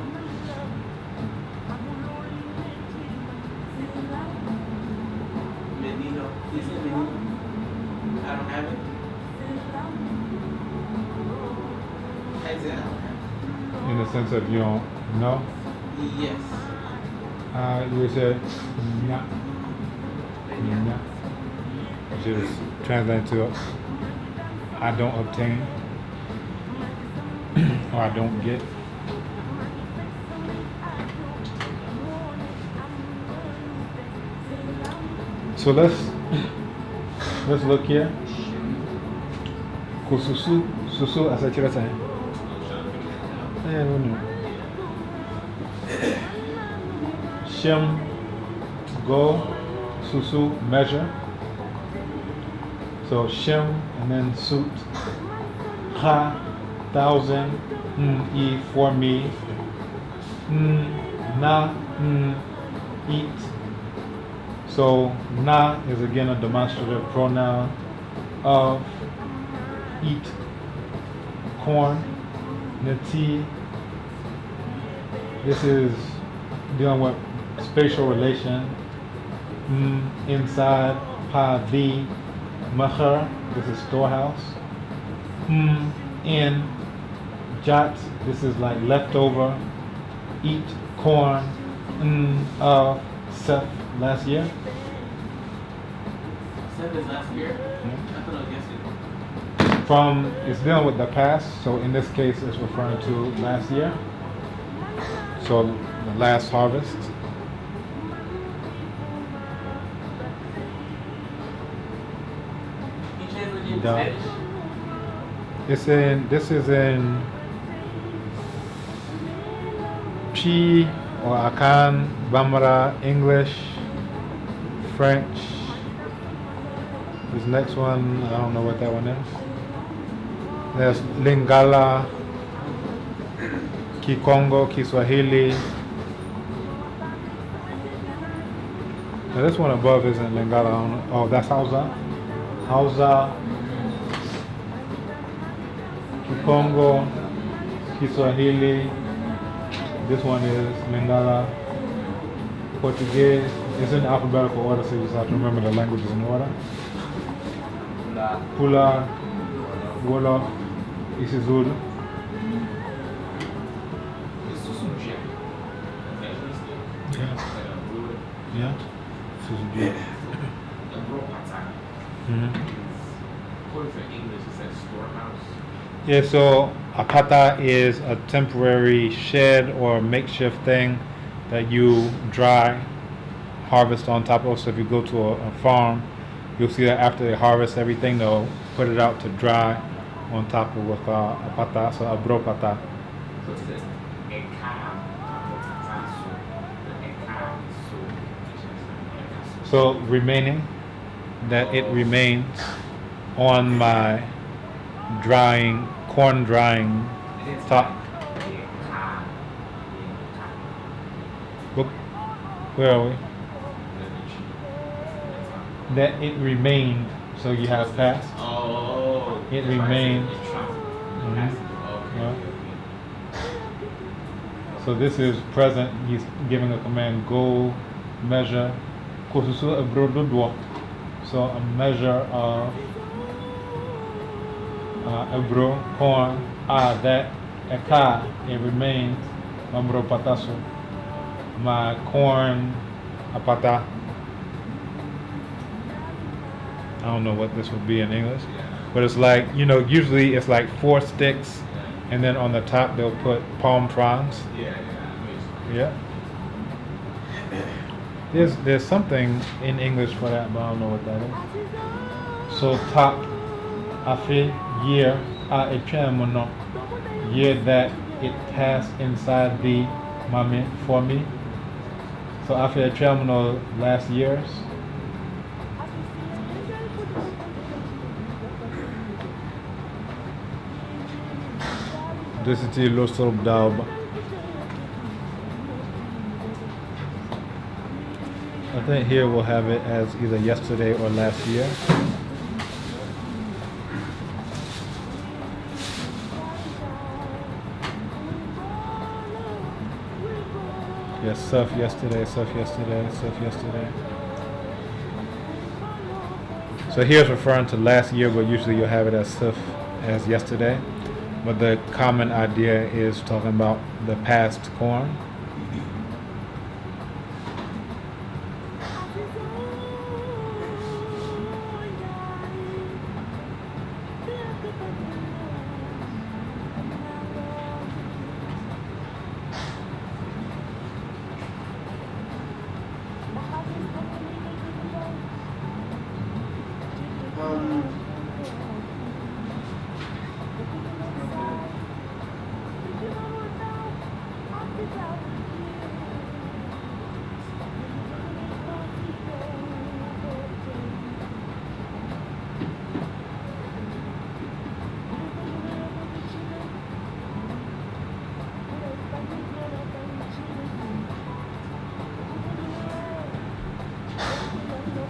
Menino. Is it menino? I don't have it. I said I don't have In the sense of you don't know? it. Yes. You would say, yeah. Yeah. Which is translated to I don't obtain or I don't get. So let's look here. Susu asa kira saya. Shim, go, susu, measure. So shim and then suit. Ha, 1,000. E, for me. Na, eat. So na is again a demonstrative pronoun of eat corn. Nati, this is dealing with spatial relation. Inside, pa, the, mahar, this is storehouse. In, jot, this is like leftover. Eat corn. Seth, last year. Seth is last year? Yeah. I thought it was yesterday. From, it's dealing with the past, so in this case it's referring to last year. So the last harvest. You translated into Duh. Spanish? It's in, this is in P or Akan, Bambara, English, French. This next one, I don't know what that one is. There's Lingala, Kikongo, Kiswahili. Now this one above isn't Lingala. I don't know. Oh, that's Hausa. Hausa, Kikongo, Kiswahili, This one is Lingala, Portuguese. It's in alphabetical order, so you just have to remember the languages in order. Pulaar, Wolof, isiZulu. Yeah. isiZulu. According to English, it says storehouse. Yeah, so a pata is a temporary shed or makeshift thing that you dry, harvest on top of. So if you go to a farm, you'll see that after they harvest everything, they'll put it out to dry on top of with a pata, so a bro pata. So it says So remaining, that it remains on my drying, corn drying top. Look, where are we? That it remained, so you have past. Oh. It remained. Yeah. So this is present. He's giving a command: go measure. So a measure of ebro corn. That eka it remains. Mambro pataso. My corn apata. I don't know what this would be in English, but it's like, usually it's like 4 sticks, and then on the top they'll put palm fronds. Yeah. There's something in English for that, but I don't know what that is. So top, afe year echemono, year that it passed inside the mame for me. So afe echemono last years. This is the Losel Daub. I think here we'll have it as either yesterday or last year. Yes, surf yesterday, surf yesterday, surf yesterday. So here's referring to last year, but usually you'll have it as surf as yesterday. But the common idea is talking about the past corn.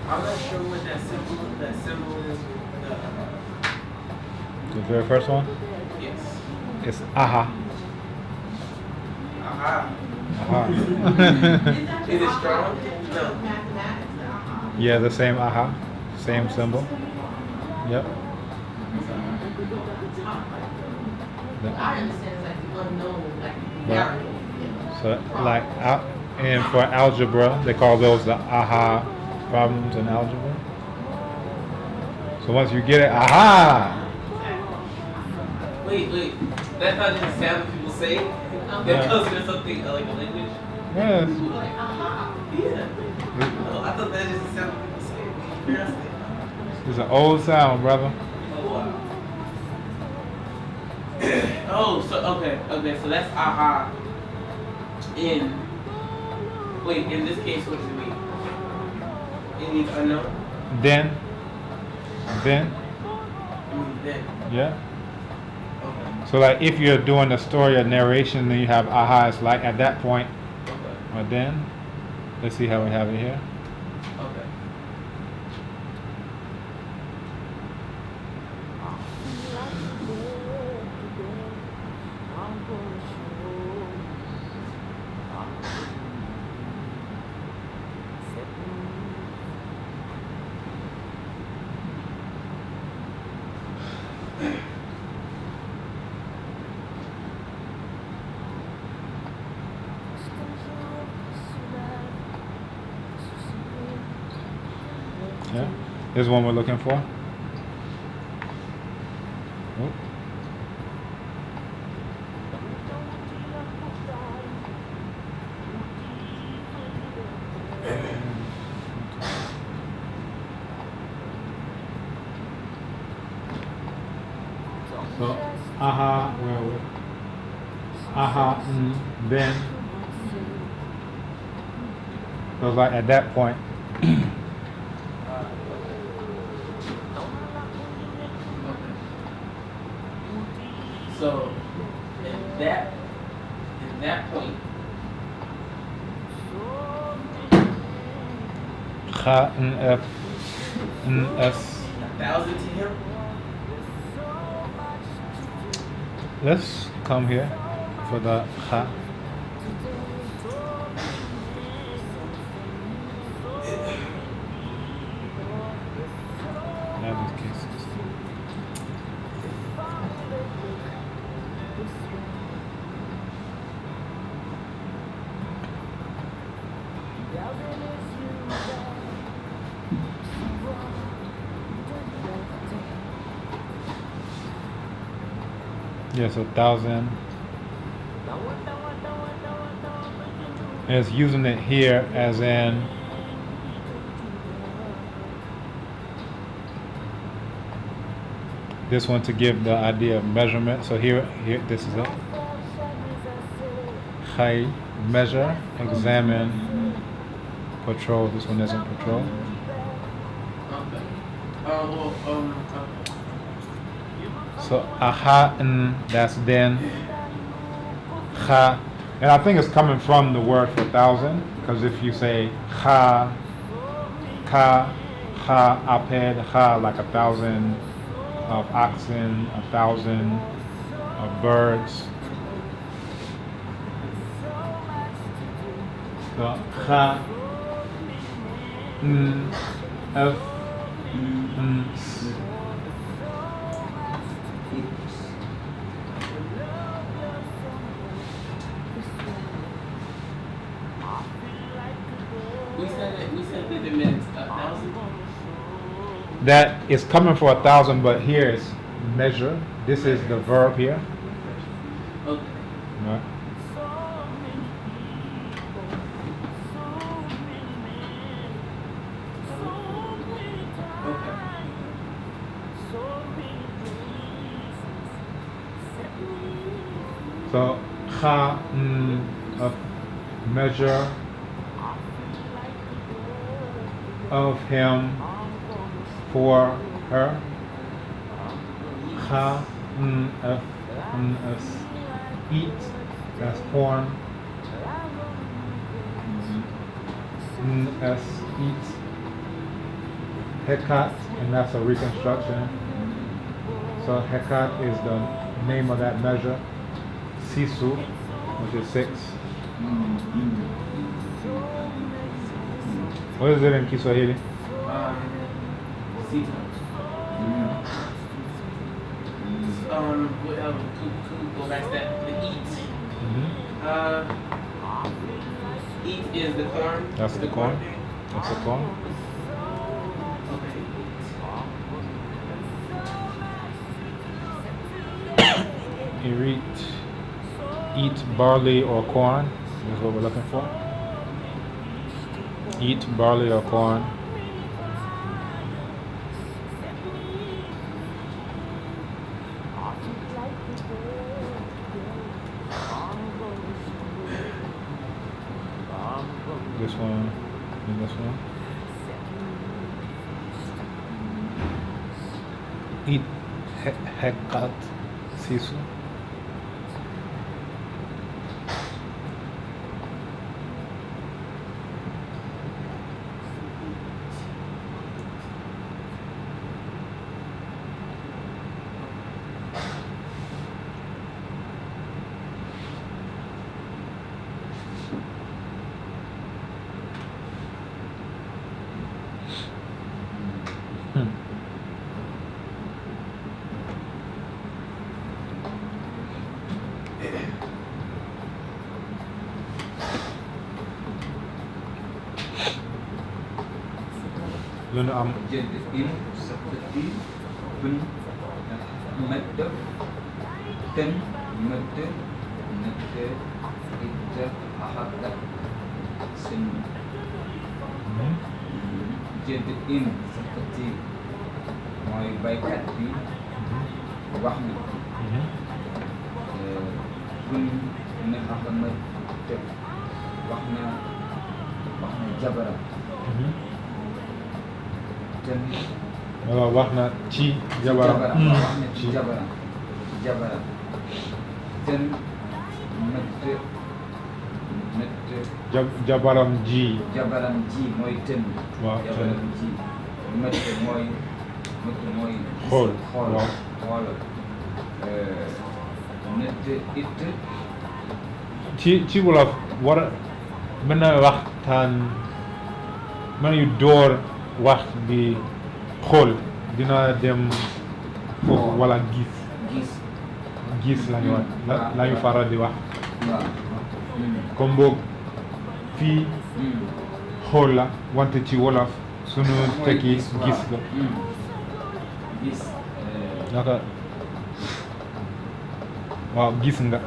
I'm not sure what that symbol is. The very first one? Yes. It's aha. Aha. Aha. Is it strong? No. Yeah, the same aha. Same symbol. Yep. I understand it's like the unknown, like Right. variable. So like and for algebra, they call those the aha problems in algebra. So once you get it, aha! Wait. That's not just a sound that people say. That Yeah. comes with something like a language. Yes. Like, aha. Yeah. Oh, I thought that was just a sound that people say. It's an old sound, brother. Oh wow. Oh, so okay, so that's aha. In this case, what does it mean? It means unknown. Then, It means then. yeah. Okay. So like if you're doing a story or narration, then you have aha. It's like at that point, Okay. or then. Let's see how we have it here. Okay. Yeah, this is one we're looking for. Oh. So, aha, well, aha, then. So like at that point, Okay. So in that point, Kha, F, S. 1,000 to him. Let's come here for the Kha. Now these cases. Yes, 1,000. And it's using it here as in this one to give the idea of measurement. So here, this is it. High, measure, examine, patrol. This one isn't patrol. Okay. Okay. So aha, that's then. Ha, and I think it's coming from the word for 1,000, because if you say ha, ka, ha, aped, ha, like 1,000 of oxen, 1,000 of birds. So ha, f, s. We said that it meant 1,000. That is coming for 1,000, but here is measure. This is the verb here. Okay. Right. Okay. So ha, a measure of him for her. Ha, f, s. Eat, that's corn. S, eat. Hekat, and that's a reconstruction. So Hekat is the name of that measure. Sisu, which is 6. What is it in Kiswahili? Sita. Could we go back to that? The eat. Eat is the corn. That's the corn. That's the corn. Okay. Eat barley or corn. That's what we're looking for. Eat barley or corn. This one and this one. Eat hekat sisu. lu nu am jënd in seperti bun mëdd tën mëdd nëtt it ahad sën jënd in seperti mooy baykat bi wax na bun ne ahad wax na jabaram tën waaw wax na ci jabaram wax na ci jabaram tën mëtt jabaram ji mooy tën waaw jabaram ji mëtt mooy xool xool nëtt it ci wolof war mën na waxtaan mën nañu door wax bi xool dina dem foofu wala gis lañu wax lañu faral di wax comme boog fii xool la wante ci wolof sunu tekki gis la naka waaw gis nga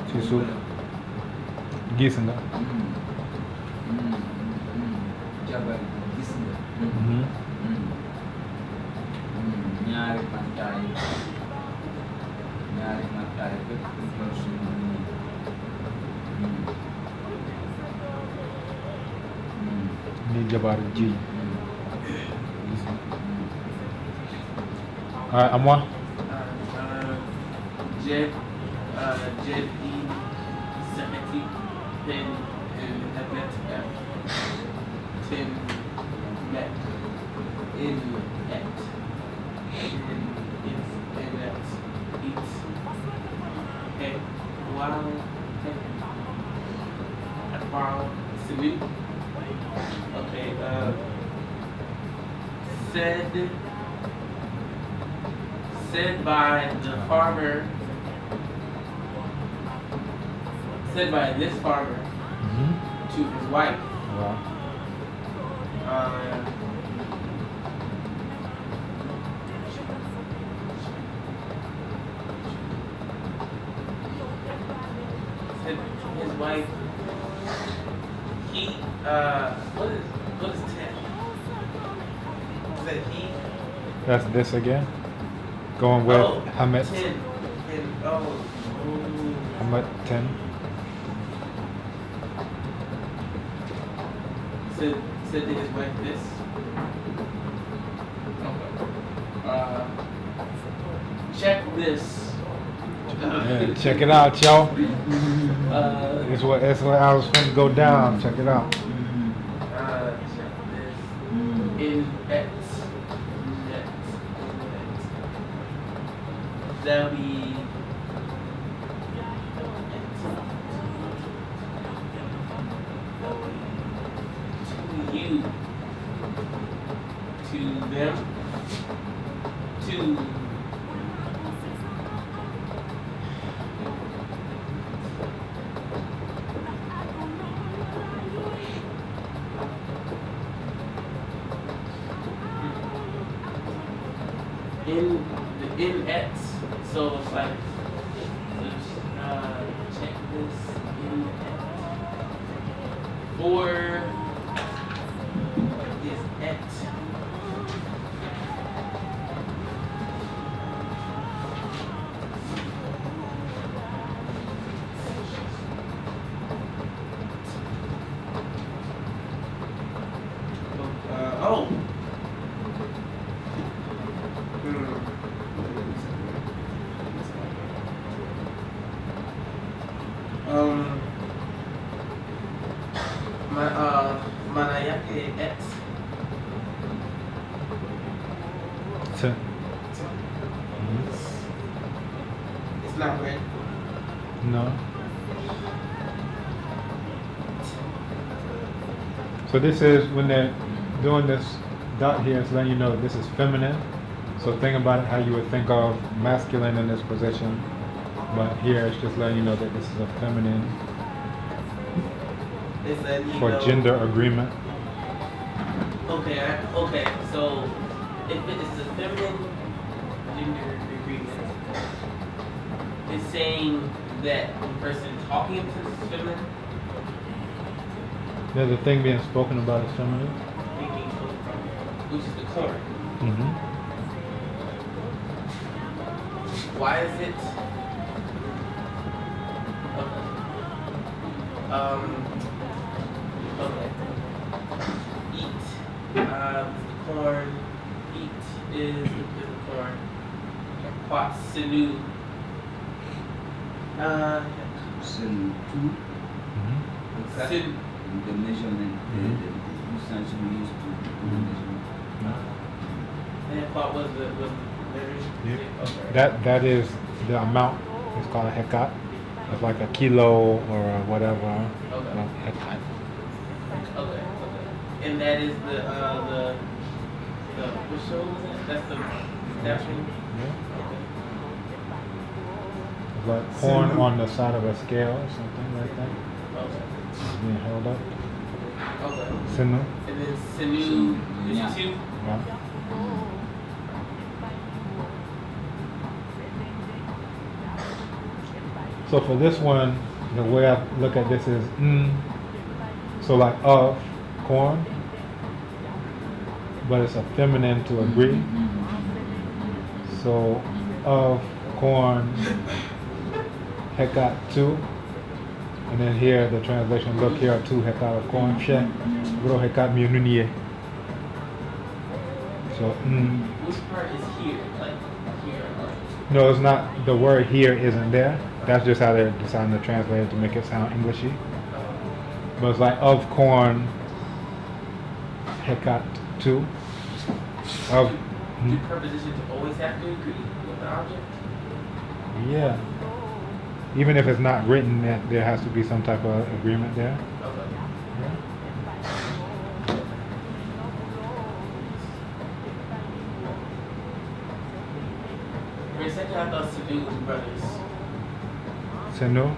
ci suuf gis nga jabar gis nga ñaari mantaay bépp ni jabar ji à moi Jed Sekheti Pen Hebet F Tim Met In Et In Et Eat Het Wow Het Wow Civil. Okay, said by the farmer, said by this farmer to his wife. Wow. Said his wife. He what is 10? Said he. That's this again. Going with Hamet. 10. Hamet 10. Said to his wife this. Okay. Check this. Yeah, check it out, y'all. It's what I was going to go down. Check it out. Check this. In X. That'll be to you, to them, to in X. So it's like, check this in X. For is X. Oh. Manayake X. It's not red. No. So this is when they're doing this dot here, it's letting you know this is feminine. So think about it how you would think of masculine in this position. But here it's just letting you know that this is a feminine It's letting you for know gender agreement. Okay. So if it is the feminine gender agreement, it's saying that the person talking to is feminine, There's a thing being spoken about as feminine. thinking from, which is the corn. Mm-hmm. Why is it? Okay. Eat. The corn. Eat is the corn. Pot sinew. Sin 2, Mm-hmm. Sin. the measurement, the distance we use to do the measurement. And pot was the Yep. Okay. That is the amount. It's called a hekat. It's like a kilo or whatever. Okay. Like hekat. Okay. And that is the what show was that? That's the statue. Yeah. Okay. It's like corn on the side of a scale or something like that. Okay. It's being held up. Okay. Sinu. And then sinew is Yeah. 2. Yeah. So for this one, the way I look at this is so like of corn, but it's a feminine to agree. So of corn, hekat 2, and then here the translation look here 2 hekat of corn, she bro hekat miununie. So Which part is here? Like here? no, it's not. The word here isn't there. That's just how they're deciding to translate it to make it sound Englishy. But it's like of corn, hekat 2. Of Do prepositions always have to agree with the object? yeah. Even if it's not written, that there has to be some type of agreement there. Okay. For a second, I thought Sadu was brothers. Senu?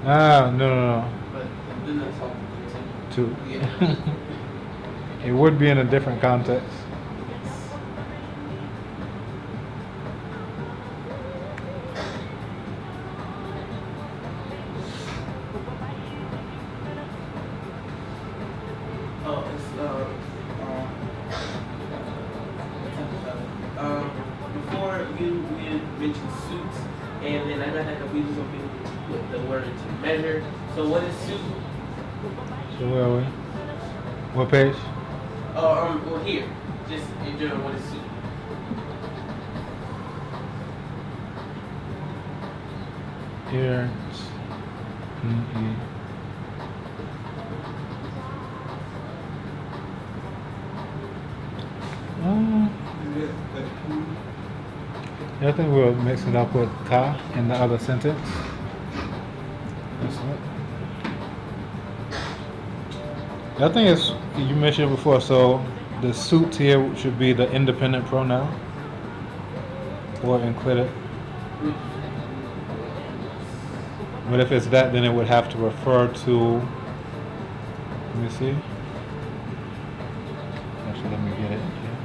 Ah, no. But then that's all. 2. Yeah. It would be in a different context. Oh, it's before you mentioned suits, and then I got that confused something with the word to measure. So what is suit? So where are we? What page? Well here, just in general, what is suit? Here. I think we'll mix it up with ka in the other sentence. That's it. I think it's, you mentioned it before, so the suit here should be the independent pronoun or included. But if it's that, then it would have to refer to, let me see. Actually, let me get it here.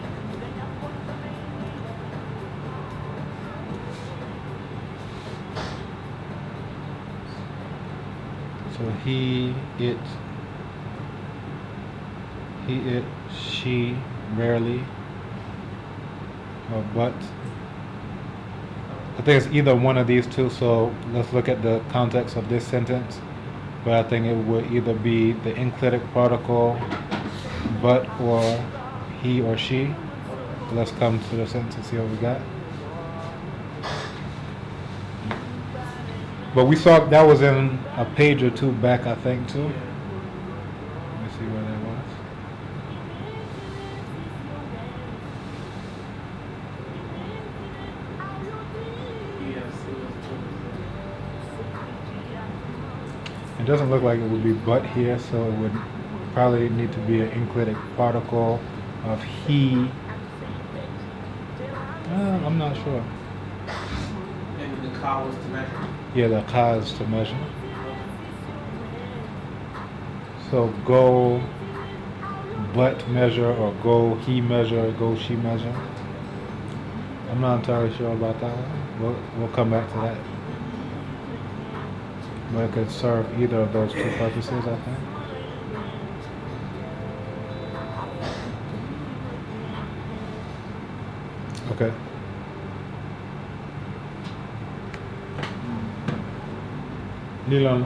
So he, it, she, rarely, or but. I think it's either one of these two, so let's look at the context of this sentence. But I think it would either be the enclitic particle, but, or he or she. Let's come to the sentence and see what we got. But we saw that was in a page or two back, I think, too. Let me see where that was. It doesn't look like it would be but here, so it would probably need to be an enclitic particle of he. I'm not sure. And the ka was to measure. Yeah, the ka is to measure. So go but measure or go he measure, go she measure. I'm not entirely sure about that one. We'll come back to that. But it could serve either of those two purposes, I think. Okay. Nilan.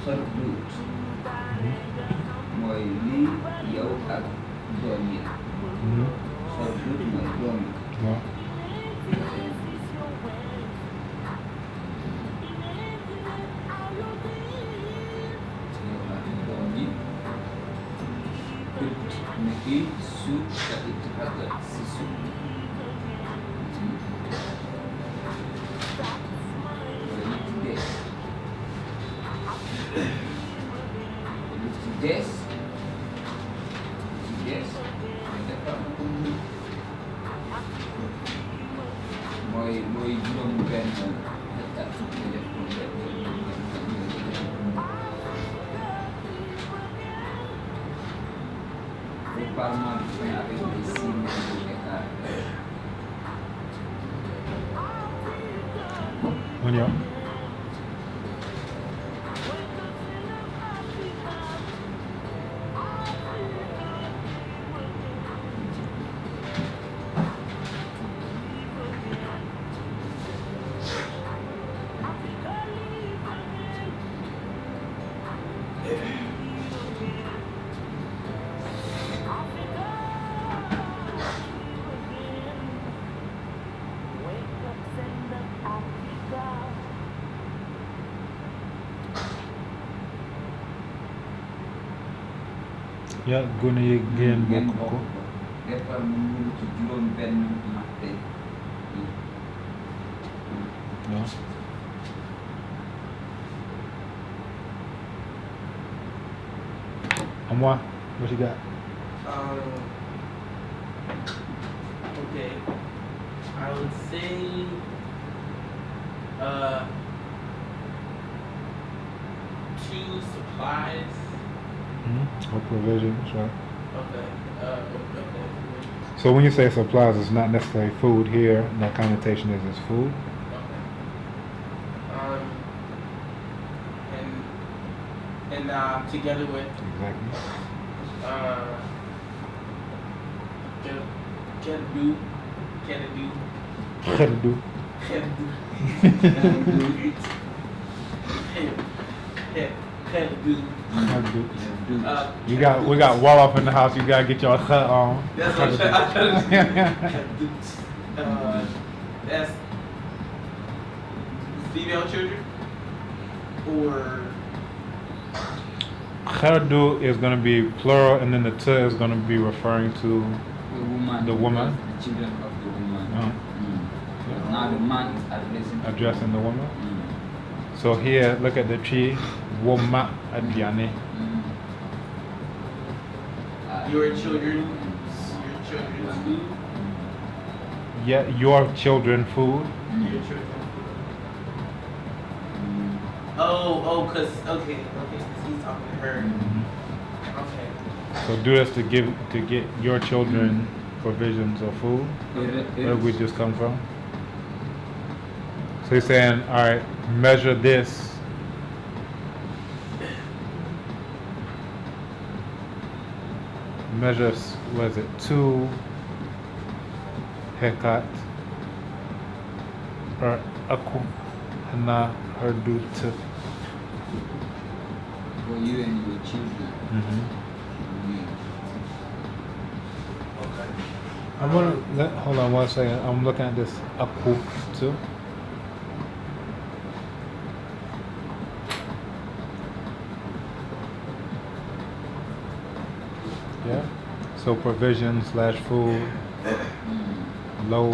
Serdut mooy lii yow ak doom yi serdut mooy doom yi waaw yow ak doom yi ut ne kii suut ka it ak si suut Yes. Yes. Mooy juróom benn hectare nga def ko Parlement bi fait avec les 6 000 hectares. On y va. Ya gune yi ngeen bokk ko defar mu mënu ci juróom benn matte waaw à moi what you got Okay. I would say two supplies. or provisions, right? Okay. Okay. So when you say supplies, it's not necessarily food here. The connotation is it's food. Okay. And together with Exactly. Kherdu. We got Wolof in the house. You gotta get your on. That's what I'm trying to do. That's female children, or Kherdu is gonna be plural, and then the t is gonna be referring to the woman. The children of the woman. Now the man is addressing the woman. So here, look at the tree. Woma adiyane. your children's food. Yeah, your children food. Your children. Oh, cause okay, cause he's talking to her. Okay. So do this to get your children provisions of food. Where we just come from. So he's saying, all right, measure this. Measures, what is it, 2 hekat or aku hana herdu to. For you and your children. Okay. I'm gonna hold on one second. I'm looking at this aku too. Yeah. So provisions / food, low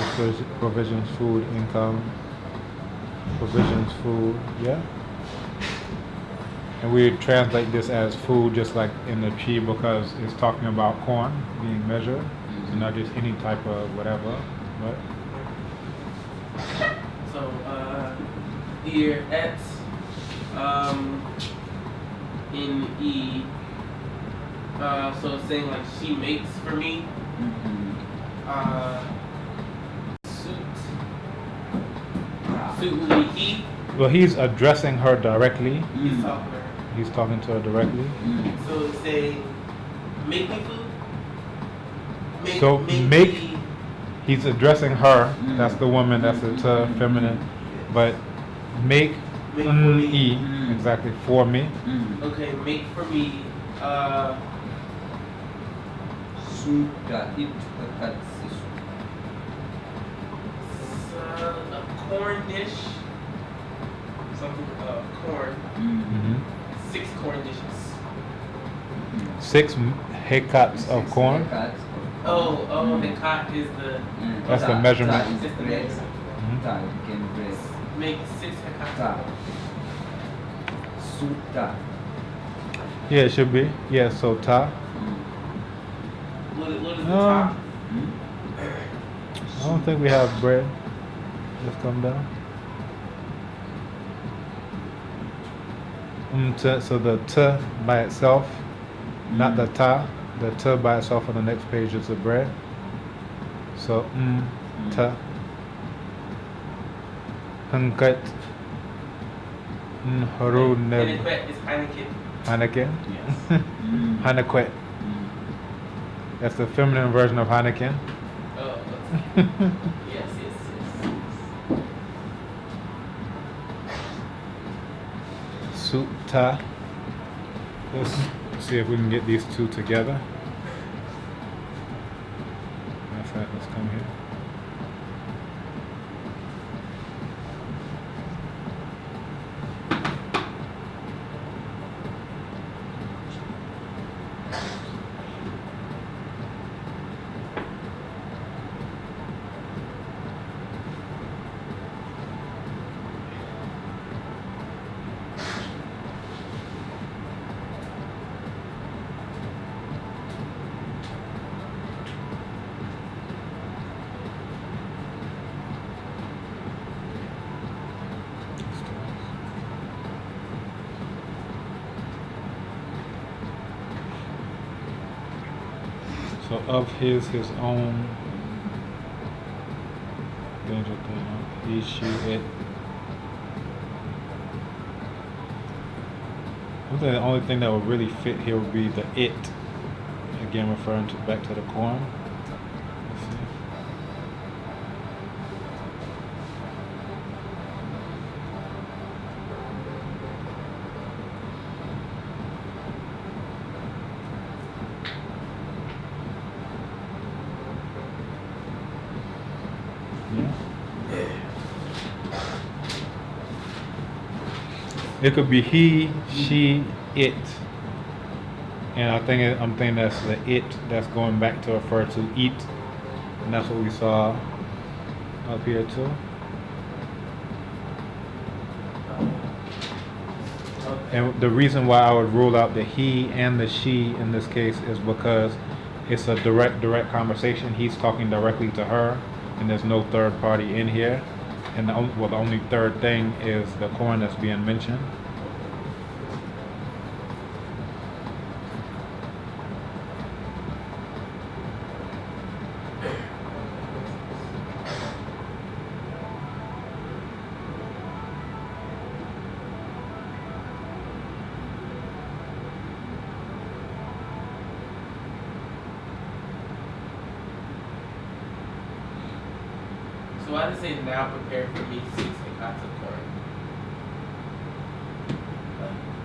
provisions, food, income, provisions, food. Yeah. And we translate this as food just like in the tree because it's talking about corn being measured. So not just any type of whatever, right? So Here at in E. So it's saying like she makes for me. Suit will be he. Well, he's addressing her directly. He's talking to her. He's talking to her directly. So it's saying make me food. So make. Me. He's addressing her. That's the woman. That's the feminine. But make Make for me. E exactly for me. Okay, make for me. Suta it kat A corn dish. Something corn. 6 corn dishes. 6 hectares of corn. Oh, the cot is the. That's the measurement. Is the bread. Ta, you can bread. Make 6 hectares. Ta. Suta. Yeah, it should be. Yeah, so ta. What is the top? I don't think we have bread. Just come down. So the t by itself, not the ta. The t by itself on the next page is the bread. So ta. Hankat. Haru neb. Henneket is Heineken. Heineken. Yes. Heineken. That's the feminine version of Heineken. Oh, yes. Sutta. Let's see if we can get these two together. That's right, let's come here. So of his own danger thing, he, she, it. I think the only thing that would really fit here would be the it. Again, referring to back to the corn. Let's see. It could be he, she, it, and I'm thinking that's the it that's going back to refer to eat, and that's what we saw up here too. And the reason why I would rule out the he and the she in this case is because it's a direct conversation. He's talking directly to her, and there's no third party in here. And the only third thing is the corn that's being mentioned. So why does it say now prepare for me 6 hectares of corn?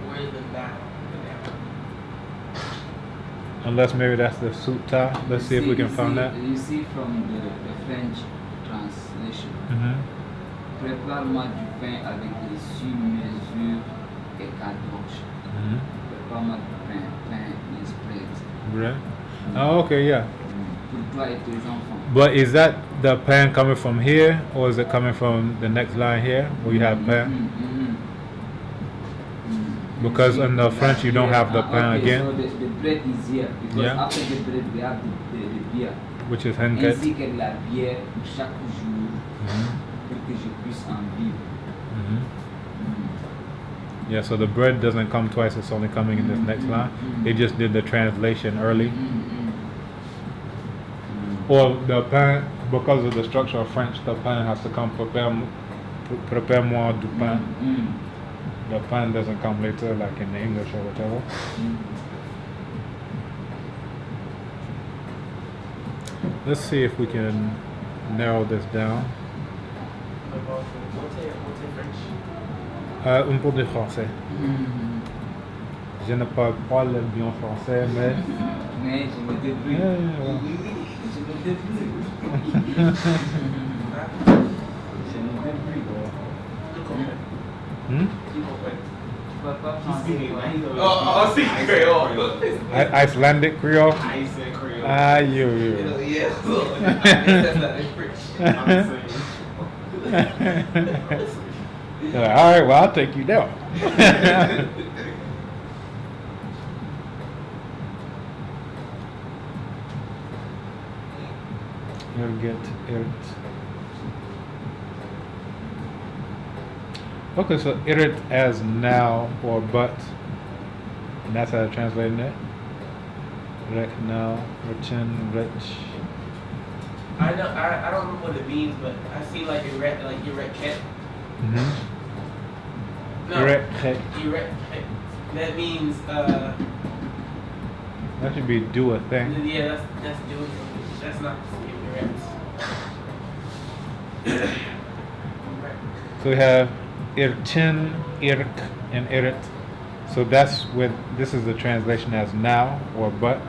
Where's the now? Unless maybe that's the sutta. Let's see if we can find that. You see from the French translation. Prépare-moi du pain avec des sur-mesure et cadoche. Prépare-moi du pain is bread. Bread? Oh, okay, yeah. Pour toi et tes enfants. But is that the pan coming from here, or is it coming from the next line here, where you have pan? Because in the French you don't have the pan again. So the bread is here, because after the bread we have the beer. Which is henket. Ainsi que la bière pour chaque jour, pour que je puisse en vivre. Yeah, so the bread doesn't come twice, it's only coming in this next line. They just did the translation early. Or the pain, because of the structure of French, the pain has to come prepare-moi du pain. The pain doesn't come later, like in the English or whatever. Let's see if we can narrow this down. Un peu de français. Je ne parle pas le bien français, mais. Mais je me débrouille. Ouais. Je me débrouille. Je me débrouille. Tu parles pas français, quoi. Oh, speak Creole. Icelandic Creole? Icelandic Creole. Ah, you. Yeah, that's not in French. They're like, all right, well, I'll take you down. You'll get it. Okay, so irit as now or but, and that's how to translate it. Rek now, return, rich. I know. I don't know what it means, but I see like erect cat. No. Erect. That means That should be do a thing. Yeah, that's doing. That's not erect. So we have irtin, irk, and irit. So that's what this is the translation as now or but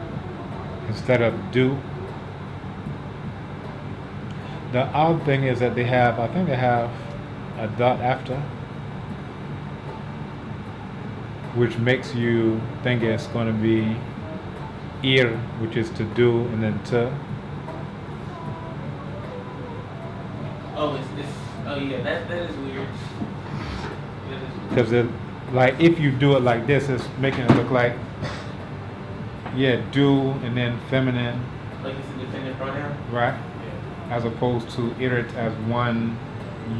instead of do. The odd thing is that I think they have a dot after, which makes you think it's going to be ir, which is to do, and then to. Oh yeah, that is weird. Because like if you do it like this, it's making it look like do and then feminine. Like it's a definitive pronoun. Right. As opposed to irit as one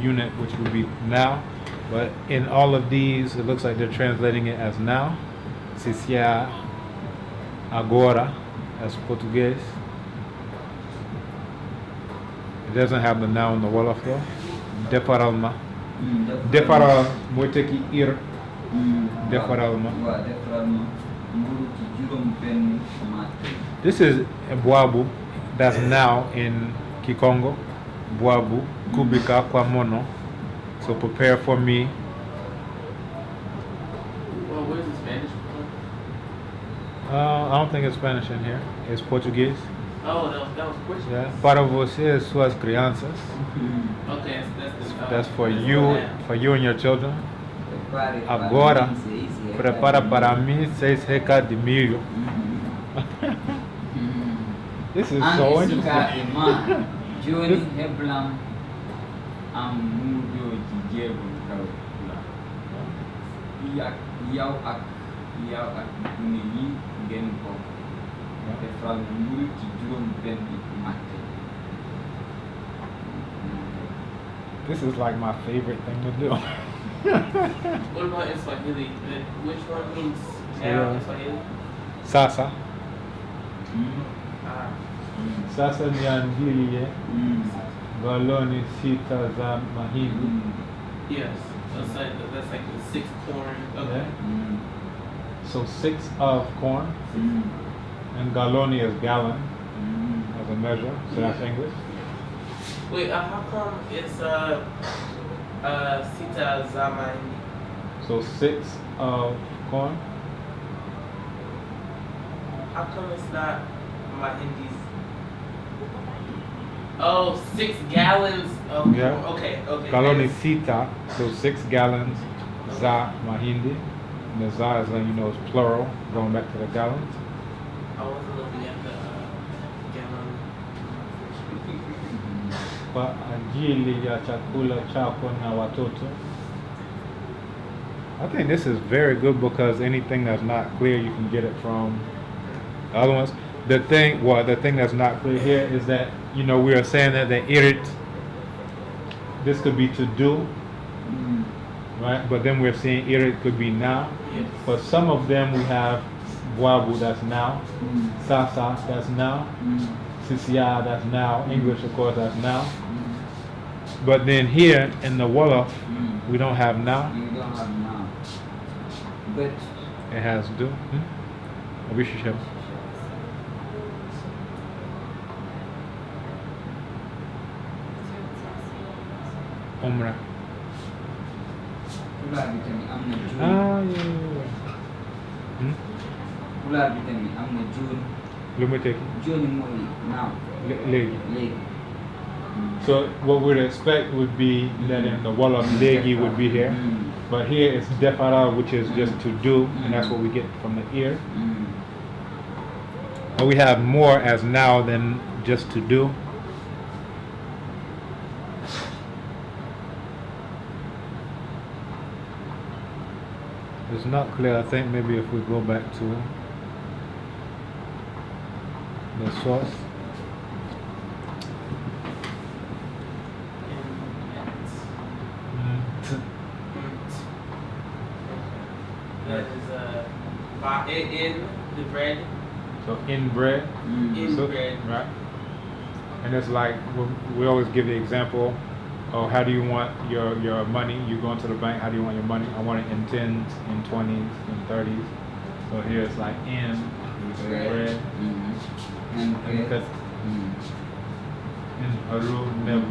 unit, which would be now. But in all of these, it looks like they're translating it as now. Cisia, agora, as Portuguese. It doesn't have the now in the Wolof though. Defaralma. Defaral, moiteki ir. Defaralma. This is Boabu. That's now in Kikongo, Boabu, Kubika, Kwamono. So prepare for me. Well, where's the Spanish from? I don't think it's Spanish in here. It's Portuguese. Oh, that was Portuguese. Yeah. Para você, suas crianças. Okay, That's for you and your children. Agora, prepara para mim 6 recados de milho. This is so interesting. Johnny Heblam Mudo Diego Yao ak Kuni Genko from Multi Jum Bendy Mate. This is like my favorite thing to do. What about in Swahili? Which one means now in Swahili? Sasa. Sasa niandilie galoni sita za mahindi. Yes, that's like the 6 corn. Okay. Yeah. So 6 of corn, and galoni is gallon as a measure. So that's English. Wait, how come it's sita za mahindi? So 6 of corn. How come it's not mahindis? Oh, 6 gallons of Yeah. Okay. Galoni sita, so 6 gallons za mahindi. And the za is, it's plural, going back to the gallons. I wasn't looking at the gallon. Kwa ajili ya chakula chako na watoto. I think this is very good because anything that's not clear, you can get it from the other ones. The thing that's not clear here is that, we are saying that the irit, this could be to do, right? But then we're seeing ire could be now. Yes. But some of them we have Wabu, that's now. Sasa, that's now. Sisia, that's now. English, of course, that's now. But then here in the Wolof, we don't have now. You don't have now. But It has do. We should show. Umrah. Pulaar bi tamit am na juun. Ah, yeah. Pulaar bi tamit am na juun. Lu muy tekki? Juun mooy now. Léegi. Léegi. So what we'd expect would be that in the Wolof, legi would be here. But here it's defara, which is just to do, and that's what we get from the ear. But we have more as now than just to do. It's not clear. I think maybe if we go back to the source. That is in the bread. So inbred. In So- bread. Right. And it's like we always give the example of how do you want your money? You go into the bank, how do you want your money? I want it in 10s, in 20s, in 30s. So here it's like in bread. And Because in haru nev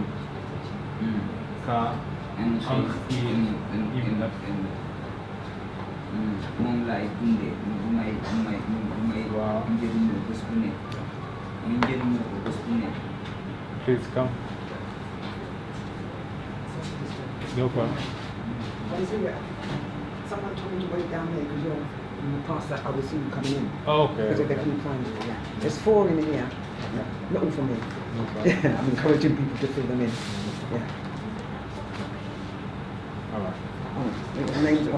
ka and ang in moom laay dundee bu may Wow. njëriñoo bés bu nekk muy njëriñoo ko bés bu nekk. please come. No problem. Someone told me to wait down there because you're in the past that I will see you coming in. Oh, okay. Because they Okay. couldn't find you, yeah. There's 4 in here. Not all for me. No problem. Yeah, I'm encouraging people to fill them in. Yeah. All right. Oh, the names are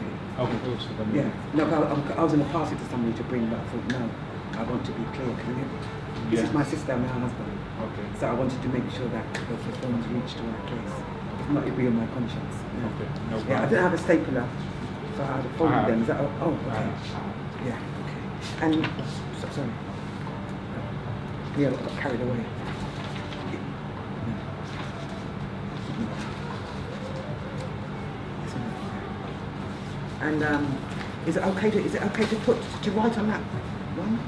here. Okay. Oops, let me- Yeah. No, I was going to pass it to somebody to bring, but I thought, no, I want to be clear. This is Yeah. my sister and my husband. Okay. So I wanted to make sure that the forms reached the right place. If not, it'd be on my conscience. Yeah. Okay. No Yeah, I problem. didn't have a stapler, so I had to fold them. Is that, oh, okay. Yeah, okay. And, sorry. Yeah, I got carried away. And is it okay to write on that one?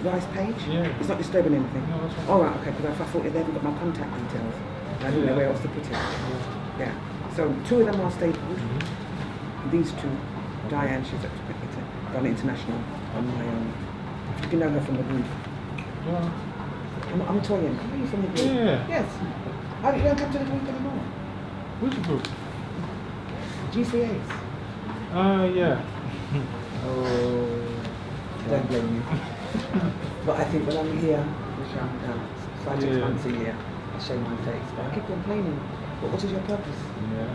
The rice page? Yeah. It's not disturbing anything? No, that's fine. All right, okay, because I thought they haven't got my contact details. I didn't know where else to put it. Yeah. So 2 of them are stapled. These 2, Diane, she's gone international on my own. You can know her from the group. Yeah. I'm Italian. Are you from the group? Yeah. Yes. Oh, you don't come to the group anymore? Which group? GCAs. Yeah. Oh. Don't blame you. But I think when I'm here, which I'm 5 6 Yeah. months a year, I show my face. But I keep complaining. But what is your purpose? Yeah.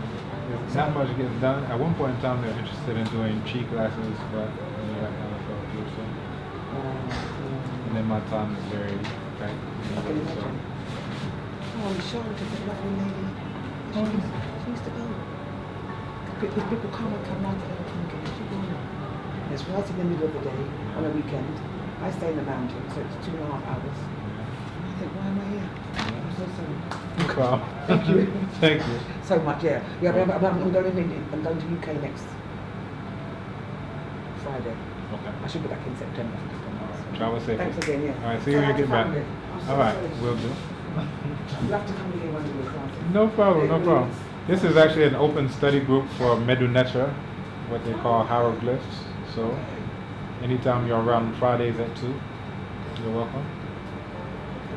Not much gets done. At one point in time, they were interested in doing chi classes, but that kind of fell through. So. And then my time is very tight. I can imagine. Oh, I'm sure it's a lovely lady. She used to go. People come and come out to her thinking, where's she going? And it's right in the middle of the day, on a weekend. I stay in the mountains, so it's 2.5 hours. And I think, why am I here? I'm so sorry. No problem. Thank you. Thank you. So much, yeah. Yeah, but I'm going to UK next Friday. Okay. I should be back in September. Travel safe. Thanks again, yeah. All right, see you when you get back. All right, will do. You'll have to come here one of your classes. No problem, no problem. This is actually an open study group for nTr, what they call hieroglyphs. So, anytime you're around Fridays at 2, you're welcome.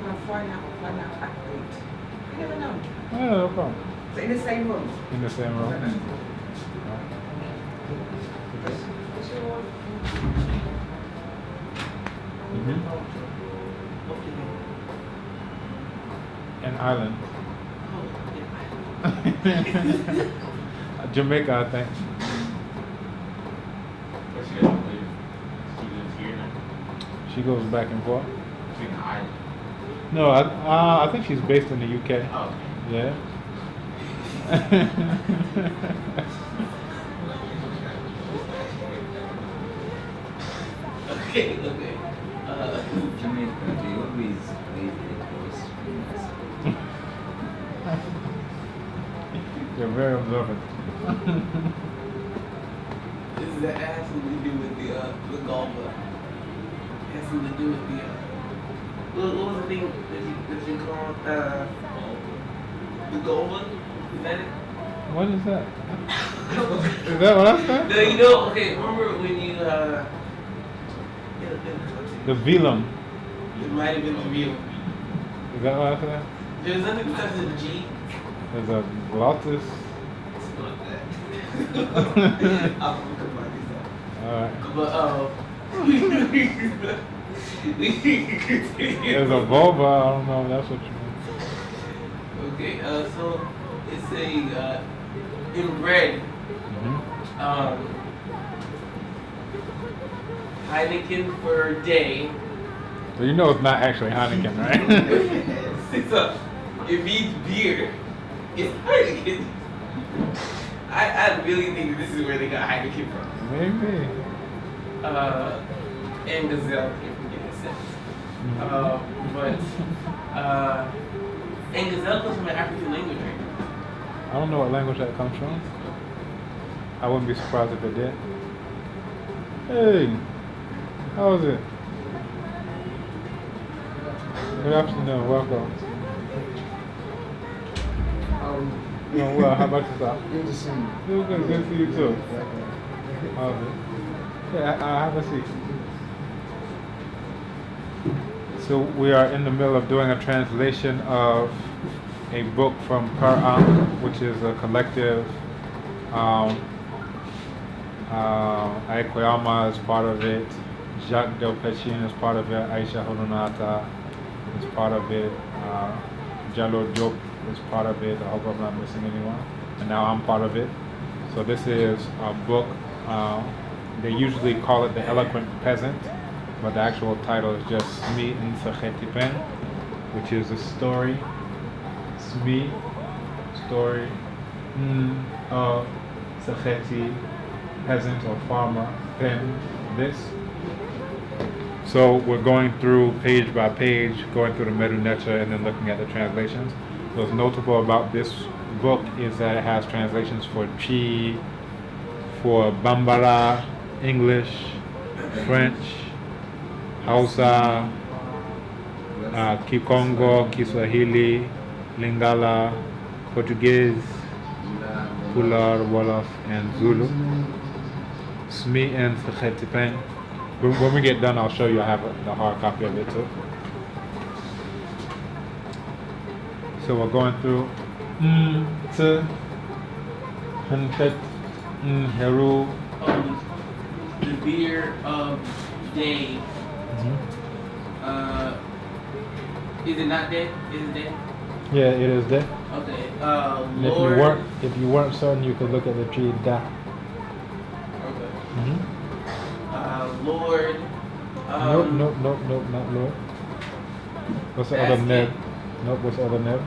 I'll find out at 8. You never know. Yeah, no problem. So in the same room. In the same room. An island. Jamaica, I think. She goes back and forth. No, I think she's based in the UK. Oh. Yeah. Okay. Jamaica, they always wave their voice from us. You're very observant. This is that has something to do with the golfer. It has something to do with the what was the thing that you called the golfer? Is that it? What is that? Is that what I said? No, you know. Okay, remember when you The velum. it might have been the real. Is that what I said? There's nothing that starts with a G. There's a glottis. It's not that. I'll come back to that. Alright. But There's a vulva. I don't know if that's what you mean. okay, so it's a in red. Heineken for day. So you know it's not actually Heineken, right? So it means beer. It's Heineken. I really think that this is where they got Heineken from. Maybe. And Gazelle came from getting sense. And Gazelle comes from an African language, right? I don't know what language that comes from. I wouldn't be surprised if it did. Hey, how is it? Good afternoon, welcome. Doing well, how about yourself? Good to see you. Doing good, good to see you too. Yeah, have a seat. So we are in the middle of doing a translation of a book from Pulaar, which is a collective. Aikoyama is part of it. Jacques Delpechine is part of it. Aisha Hodonata is part of it. Jallo Diop is part of it. I hope I'm not missing anyone. And now I'm part of it. So this is a book. They usually call it The Eloquent Peasant, but the actual title is just Smi Nsakhetipeng, which is a story. Smi, story of Sakheti, peasant or farmer, pen, this. So we're going through page by page, going through the Medu Neter and then looking at the translations. What's notable about this book is that it has translations for Chi, for Bambara, English, French, Hausa, Kikongo, Kiswahili, Lingala, Portuguese, Pulaar, Wolof, and Zulu. Smi and Sakhetipeng. When we get done, I'll show you. I have the hard copy of it too. So we're going through T, Huntet, Heru. The beer of day. Is it not day? Is it day? Yeah, it is there. Okay. And Lord. if you weren't certain, you could look at the tree da. Okay. Lord. Nope, not Lord. What's the other That's neb? it. Nope, what's the other neb?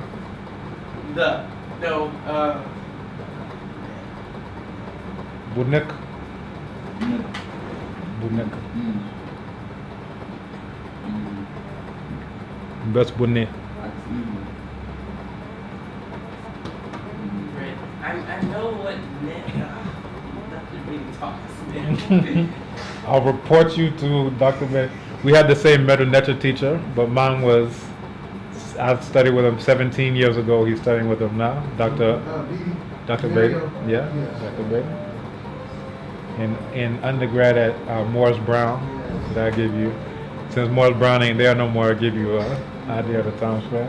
Bunek. Bunek. Best Bunne. I know what net. Dr. Really talks. I'll report you to Dr. Ben. We had the same Medu Neter teacher, but mine was, I studied with him 17 years ago. He's studying with him now. Dr. Bader. Yeah, Dr. Bader. In undergrad at Morris Brown. So that'll give you, since Morris Brown ain't there no more, I'll give you an idea of the time span.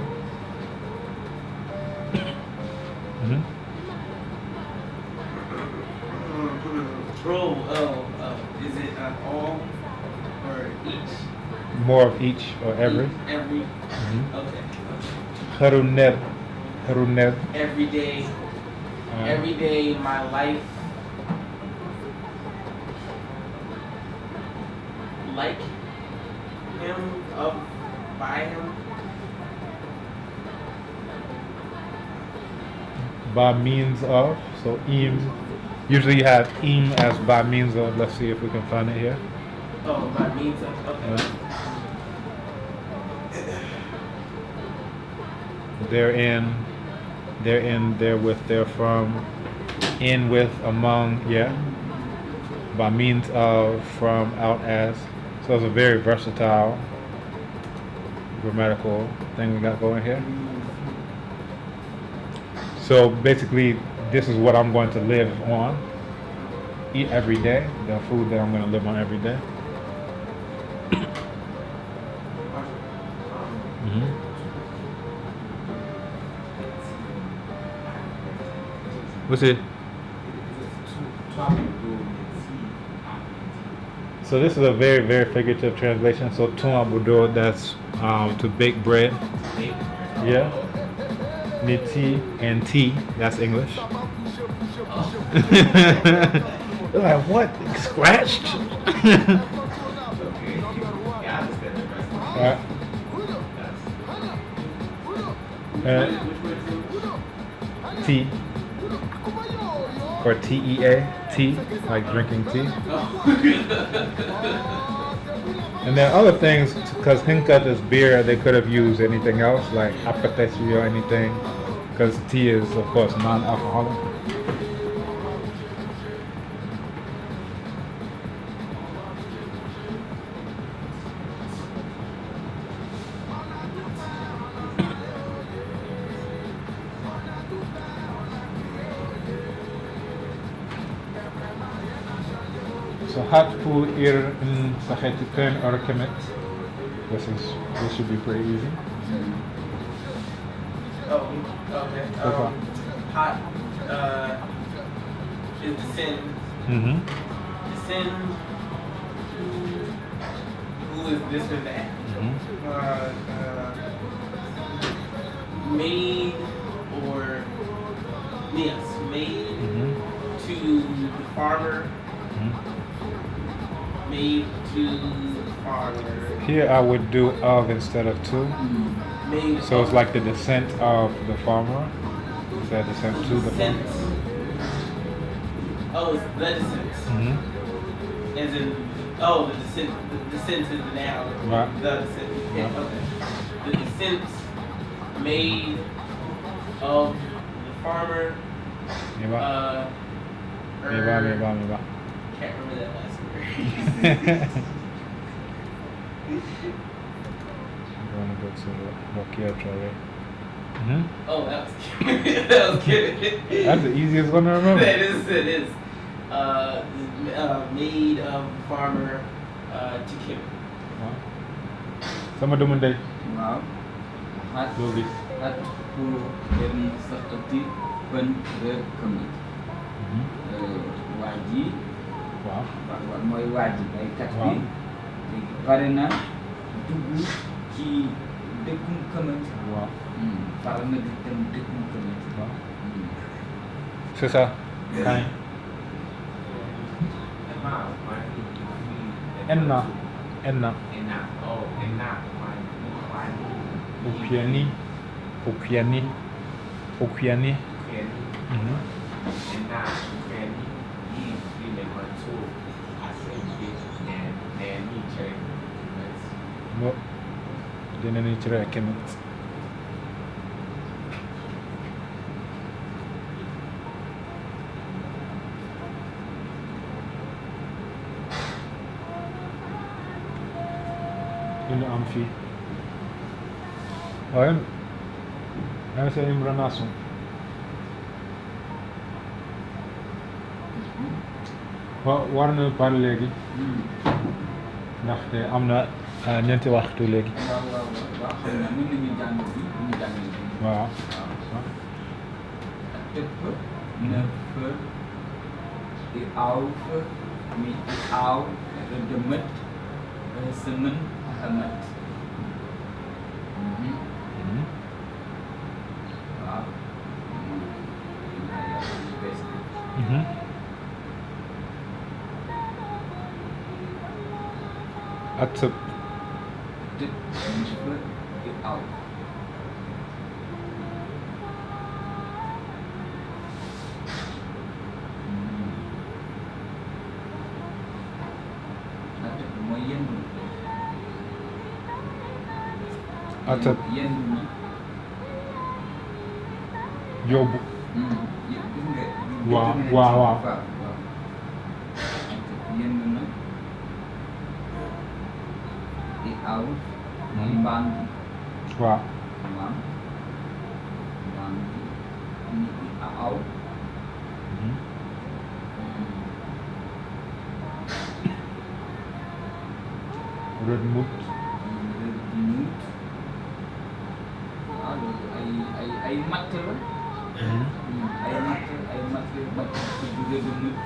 Is it all or each? More of each or every. Every. Okay. Haruneb. Haruneb. Every day. Every day, my life. Like him, by him. by means of. So im. Usually you have im as by means of. Let's see if we can find it here. Oh, by means of. Okay. Therein, therewith, therefrom, in, with, among, yeah. By means of, from, out as. So it's a very versatile grammatical thing we got going here. So basically, this is what I'm going to live on, eat every day, the food that I'm going to live on every day. What's it? So this is a very, very figurative translation. So tuma budo, that's to bake bread. Yeah. Niti and tea, that's English. They're like, what? Scratched? Tea. Or TEA, tea, like drinking tea. And then other things, because hinkat is beer, they could have used anything else, like apetesi or anything, because tea is, of course, non-alcoholic. So hatful ir in sachetikun or kemet. This should be pretty easy. Oh, okay. Hot is the sin. The sin. Who is this or that? Made or yes, made to the farmer. Made to the farmer. Here I would do of instead of to. Made So it's like the descent of the farmer. Is that descent to the farmer? Oh, it's the descent. As in, oh, the descent is the noun. Right. The descent. Yeah, okay. The descent made of the farmer. Can't remember that last word. I'm going to go to Nokia Traore. Oh, that was cute. That was cute. That's the easiest one to remember. It is. Made of farmer to kill. Sama demen day. Wow. Logis. Hat pour dari seperti penrekam. Wajib. Wow. Bahwa mooy wajib ay kat bi. Léegi pare na dugg ci dëkkum këmët. Waaw. Pare na di dem dëkkum këmët. Waaw. C'est ça. Kaay. Enna. Ukiani. Mo. Dina ni cerai kemet. Ini amfi. Ayun. Ayun sa Imran Nasu. War na pare léegi. Ndaxte am na ñeenti waxtu léegi. Waaw. Atëp. Ata Yenduna. Yobu. Gis nga. Waaw waaw waaw. Yenduna. I aw. Mbaan. Waaw. Mbaan. Mbaan. Ni I aw. Red Moot. Mut. Ah, loolu ay matt la. Ay matt su jóge ba mut.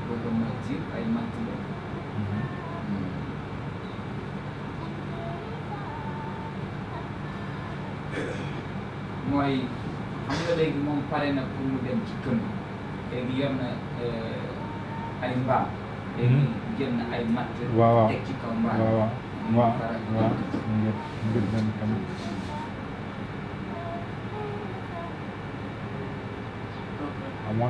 Loolu matt yëpp ay matt la. Mooy xam nga léegi moom pare na pour mu dem ci këmb léegi yor na ay mbaam léegi jël na ay matt waaw teg ci kaw mbaam waaw waaw waaw ngir dem tamit. Ama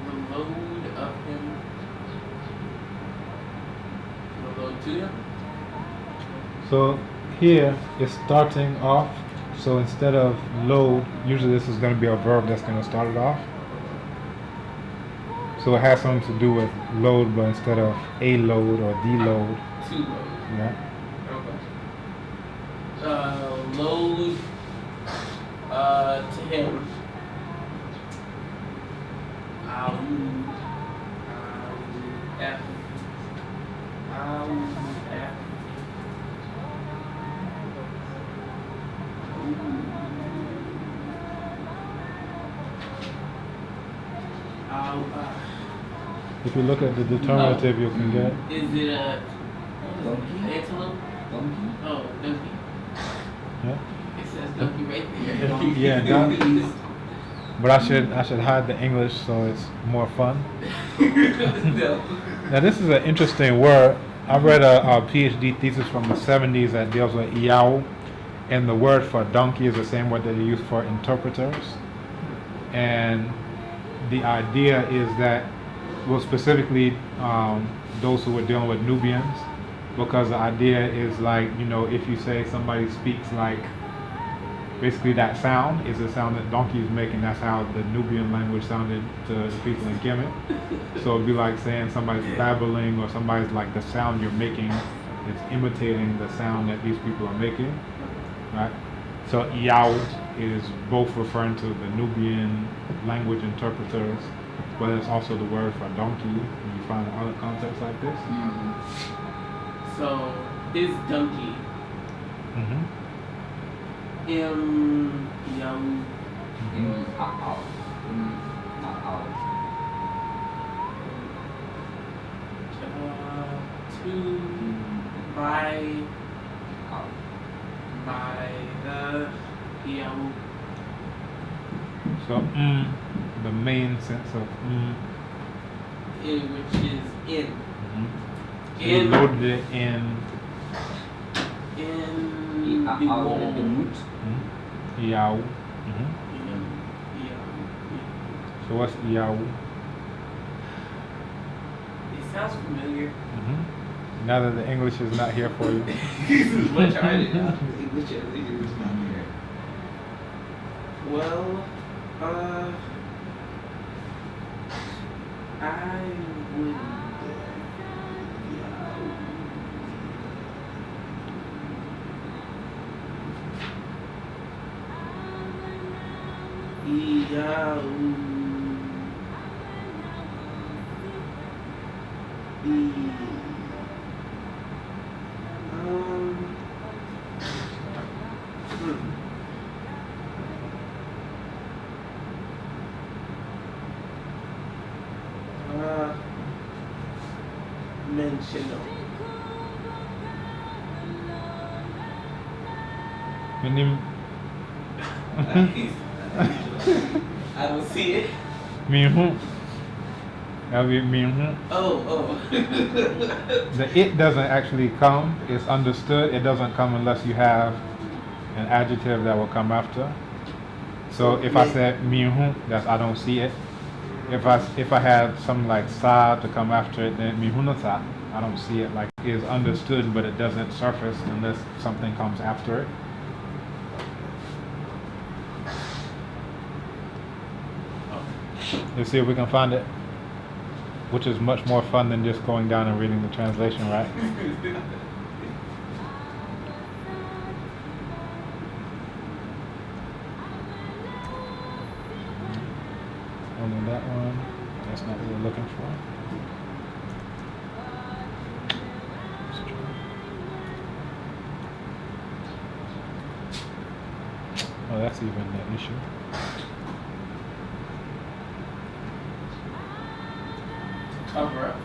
The load of him. The load to him. So here it's starting off. So instead of load, usually this is going to be a verb that's going to start it off. So it has something to do with load, but instead of a load or the load. To load. Yeah. Okay. Load to him. F. If you look at the determinative, you can get. Is it a donkey. antelope? Donkey. Oh, donkey. Yeah. It says donkey right there. Yeah, donkey. But I should hide the English so it's more fun. No. Now this is an interesting word. I read a PhD thesis from the 70s that deals with iao, and the word for donkey is the same word that they use for interpreters. And the idea is that, well, specifically those who were dealing with Nubians, because the idea is like, you know, if you say somebody speaks like, basically that sound is the sound that donkeys make, and that's how the Nubian language sounded to the people in Kemet. So it'd be like saying somebody's babbling, or somebody's like, the sound you're making is imitating the sound that these people are making, right? So iao is both referring to the Nubian language interpreters, but it's also the word for donkey when you find other contexts like this. So this donkey. Young. To by the So the main sense of which is in. So you loaded it in The wall. iao. So what's iao? It sounds familiar. Now that the English is not here for you. What tried it out. English is not here. Well, I would. Mentional. I don't see it. That would be Oh. The it doesn't actually come, it's understood. It doesn't come unless you have an adjective that will come after. So if I said mihu, that's I don't see it. if I had some like sa to come after it, then mihunasa, I don't see it like is understood, but it doesn't surface unless something comes after it. Let's see if we can find it, which is much more fun than just going down and reading the translation, right? Only that one. That's not what we're looking for. Let's try. Oh, that's even the issue. Cover up.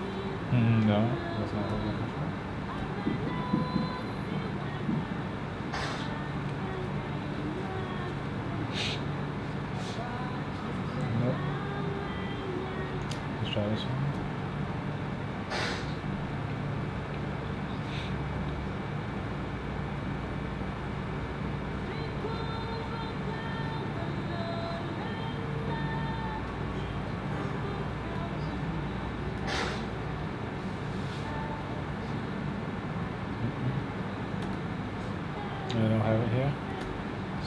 No, that's not what we're looking for. Nope. Let's try this one. I don't have it here.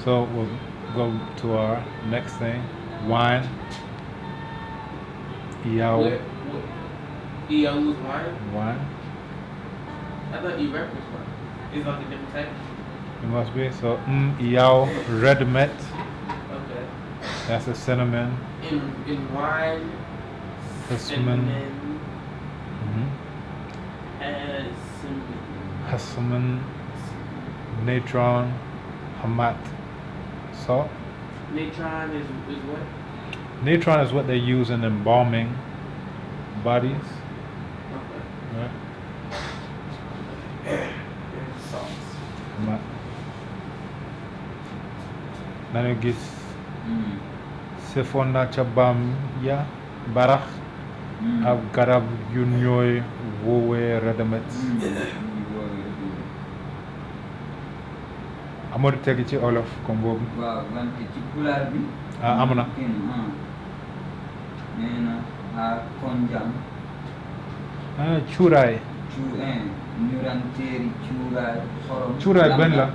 So we'll go to our next thing. Wine. Iao. EO was wine? Wine. I thought E rep was wine. It's like a different type. It must be. So Iao red met. Okay. That's a cinnamon. In wine, Cinnamon. and cinnamon. Hassaman. Natron. Hamat. Salt. Natron is what? Natron is what they use in embalming bodies. Okay. Right? And salt. Hamat. Nanagis. Sefona Chabam ya Barach ab garab yu ñooy woowee redemet. Amadou tegi ci olof comme boobu. waaw wante ci pulaar bi. Ah, am na. nee na konjam. Ah, cuuraay. ñuranteeri cuuraay xorom. Cuuraay benn la.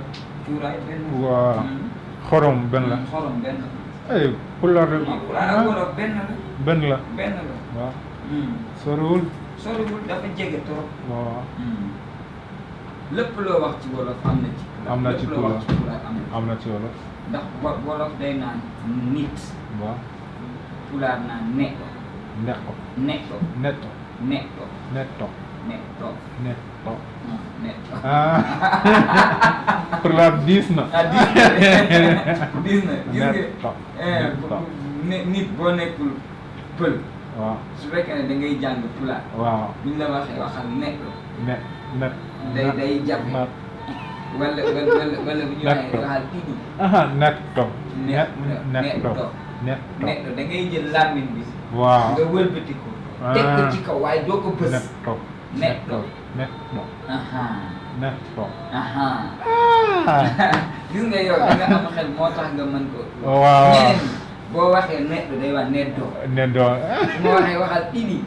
cuuraay benn la. Waaw. Xorom benn la. xorom benn la. Ay pulaar pulaar ak wolof benn la. benn la. benn la. waaw. Soriwul. soriwul dafa jege trop. waaw. lépp loo wax ci wolof am na ci. am na ci lépp loo wax ci pulaar am na ci wolof. ndax wolof day naan nit. waaw. pulaar naan netto. Netto. netto. Netto. netto. Netto. netto. Netto. netto. Ah. Pulaar diis na. diis na gis nga. Netto. nit boo nekkul pël. waaw. su fekkee ne da ngay jàng pulaar. waaw. buñ la waxee waxal netto. net. day jafe. wala bu ñu waxee waxal idi. Netto. netto. Netto. netto da ngay jël làmmiñ bi. waaw. nga wëlbati ko. teg ko ci kaw waaye doo ko bës. Netto. netto. Netto. Netto. gis nga yow da nga am xel moo tax nga mën ko. waaw. ñeneen boo waxee netto day wax netto. Netto. su ma waxee waxal idi.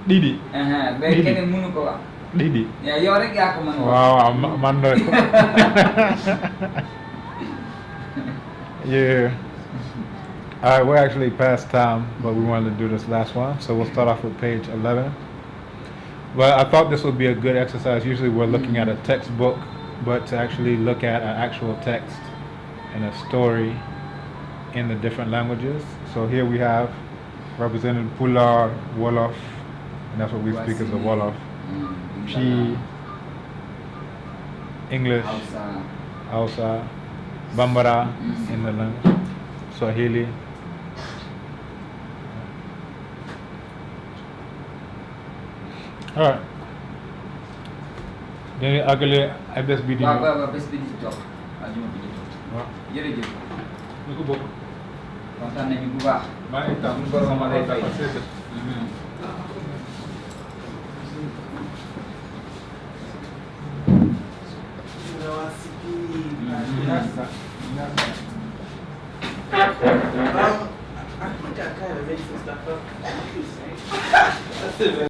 Didi. mais keneen mënu ko wax. Didi. yow rek yaa ko mën a wax. waaw man na ko. Yeah. Alright, we're actually past time, but we wanted to do this last one, so we'll start off with page 11. Well, I thought this would be a good exercise. Usually we're looking at a textbook, but to actually look at an actual text and a story in the different languages. So here we have represented Pulaar, Wolof, and that's what we speak as the Wolof. Chi, English, Hausa, Bambara in the language, Swahili. Alright. Dañuy àggale ay bés bi di ñëw. waaw bés bi di toog àjjuma bi di toog. waaw. jërëjëf. ñu ko bokk. kontaan nañu bu baax. maa ngi tam suñu borom ma lay fay. I think I kind of makes sense. stuff up. What you say? That's it, man.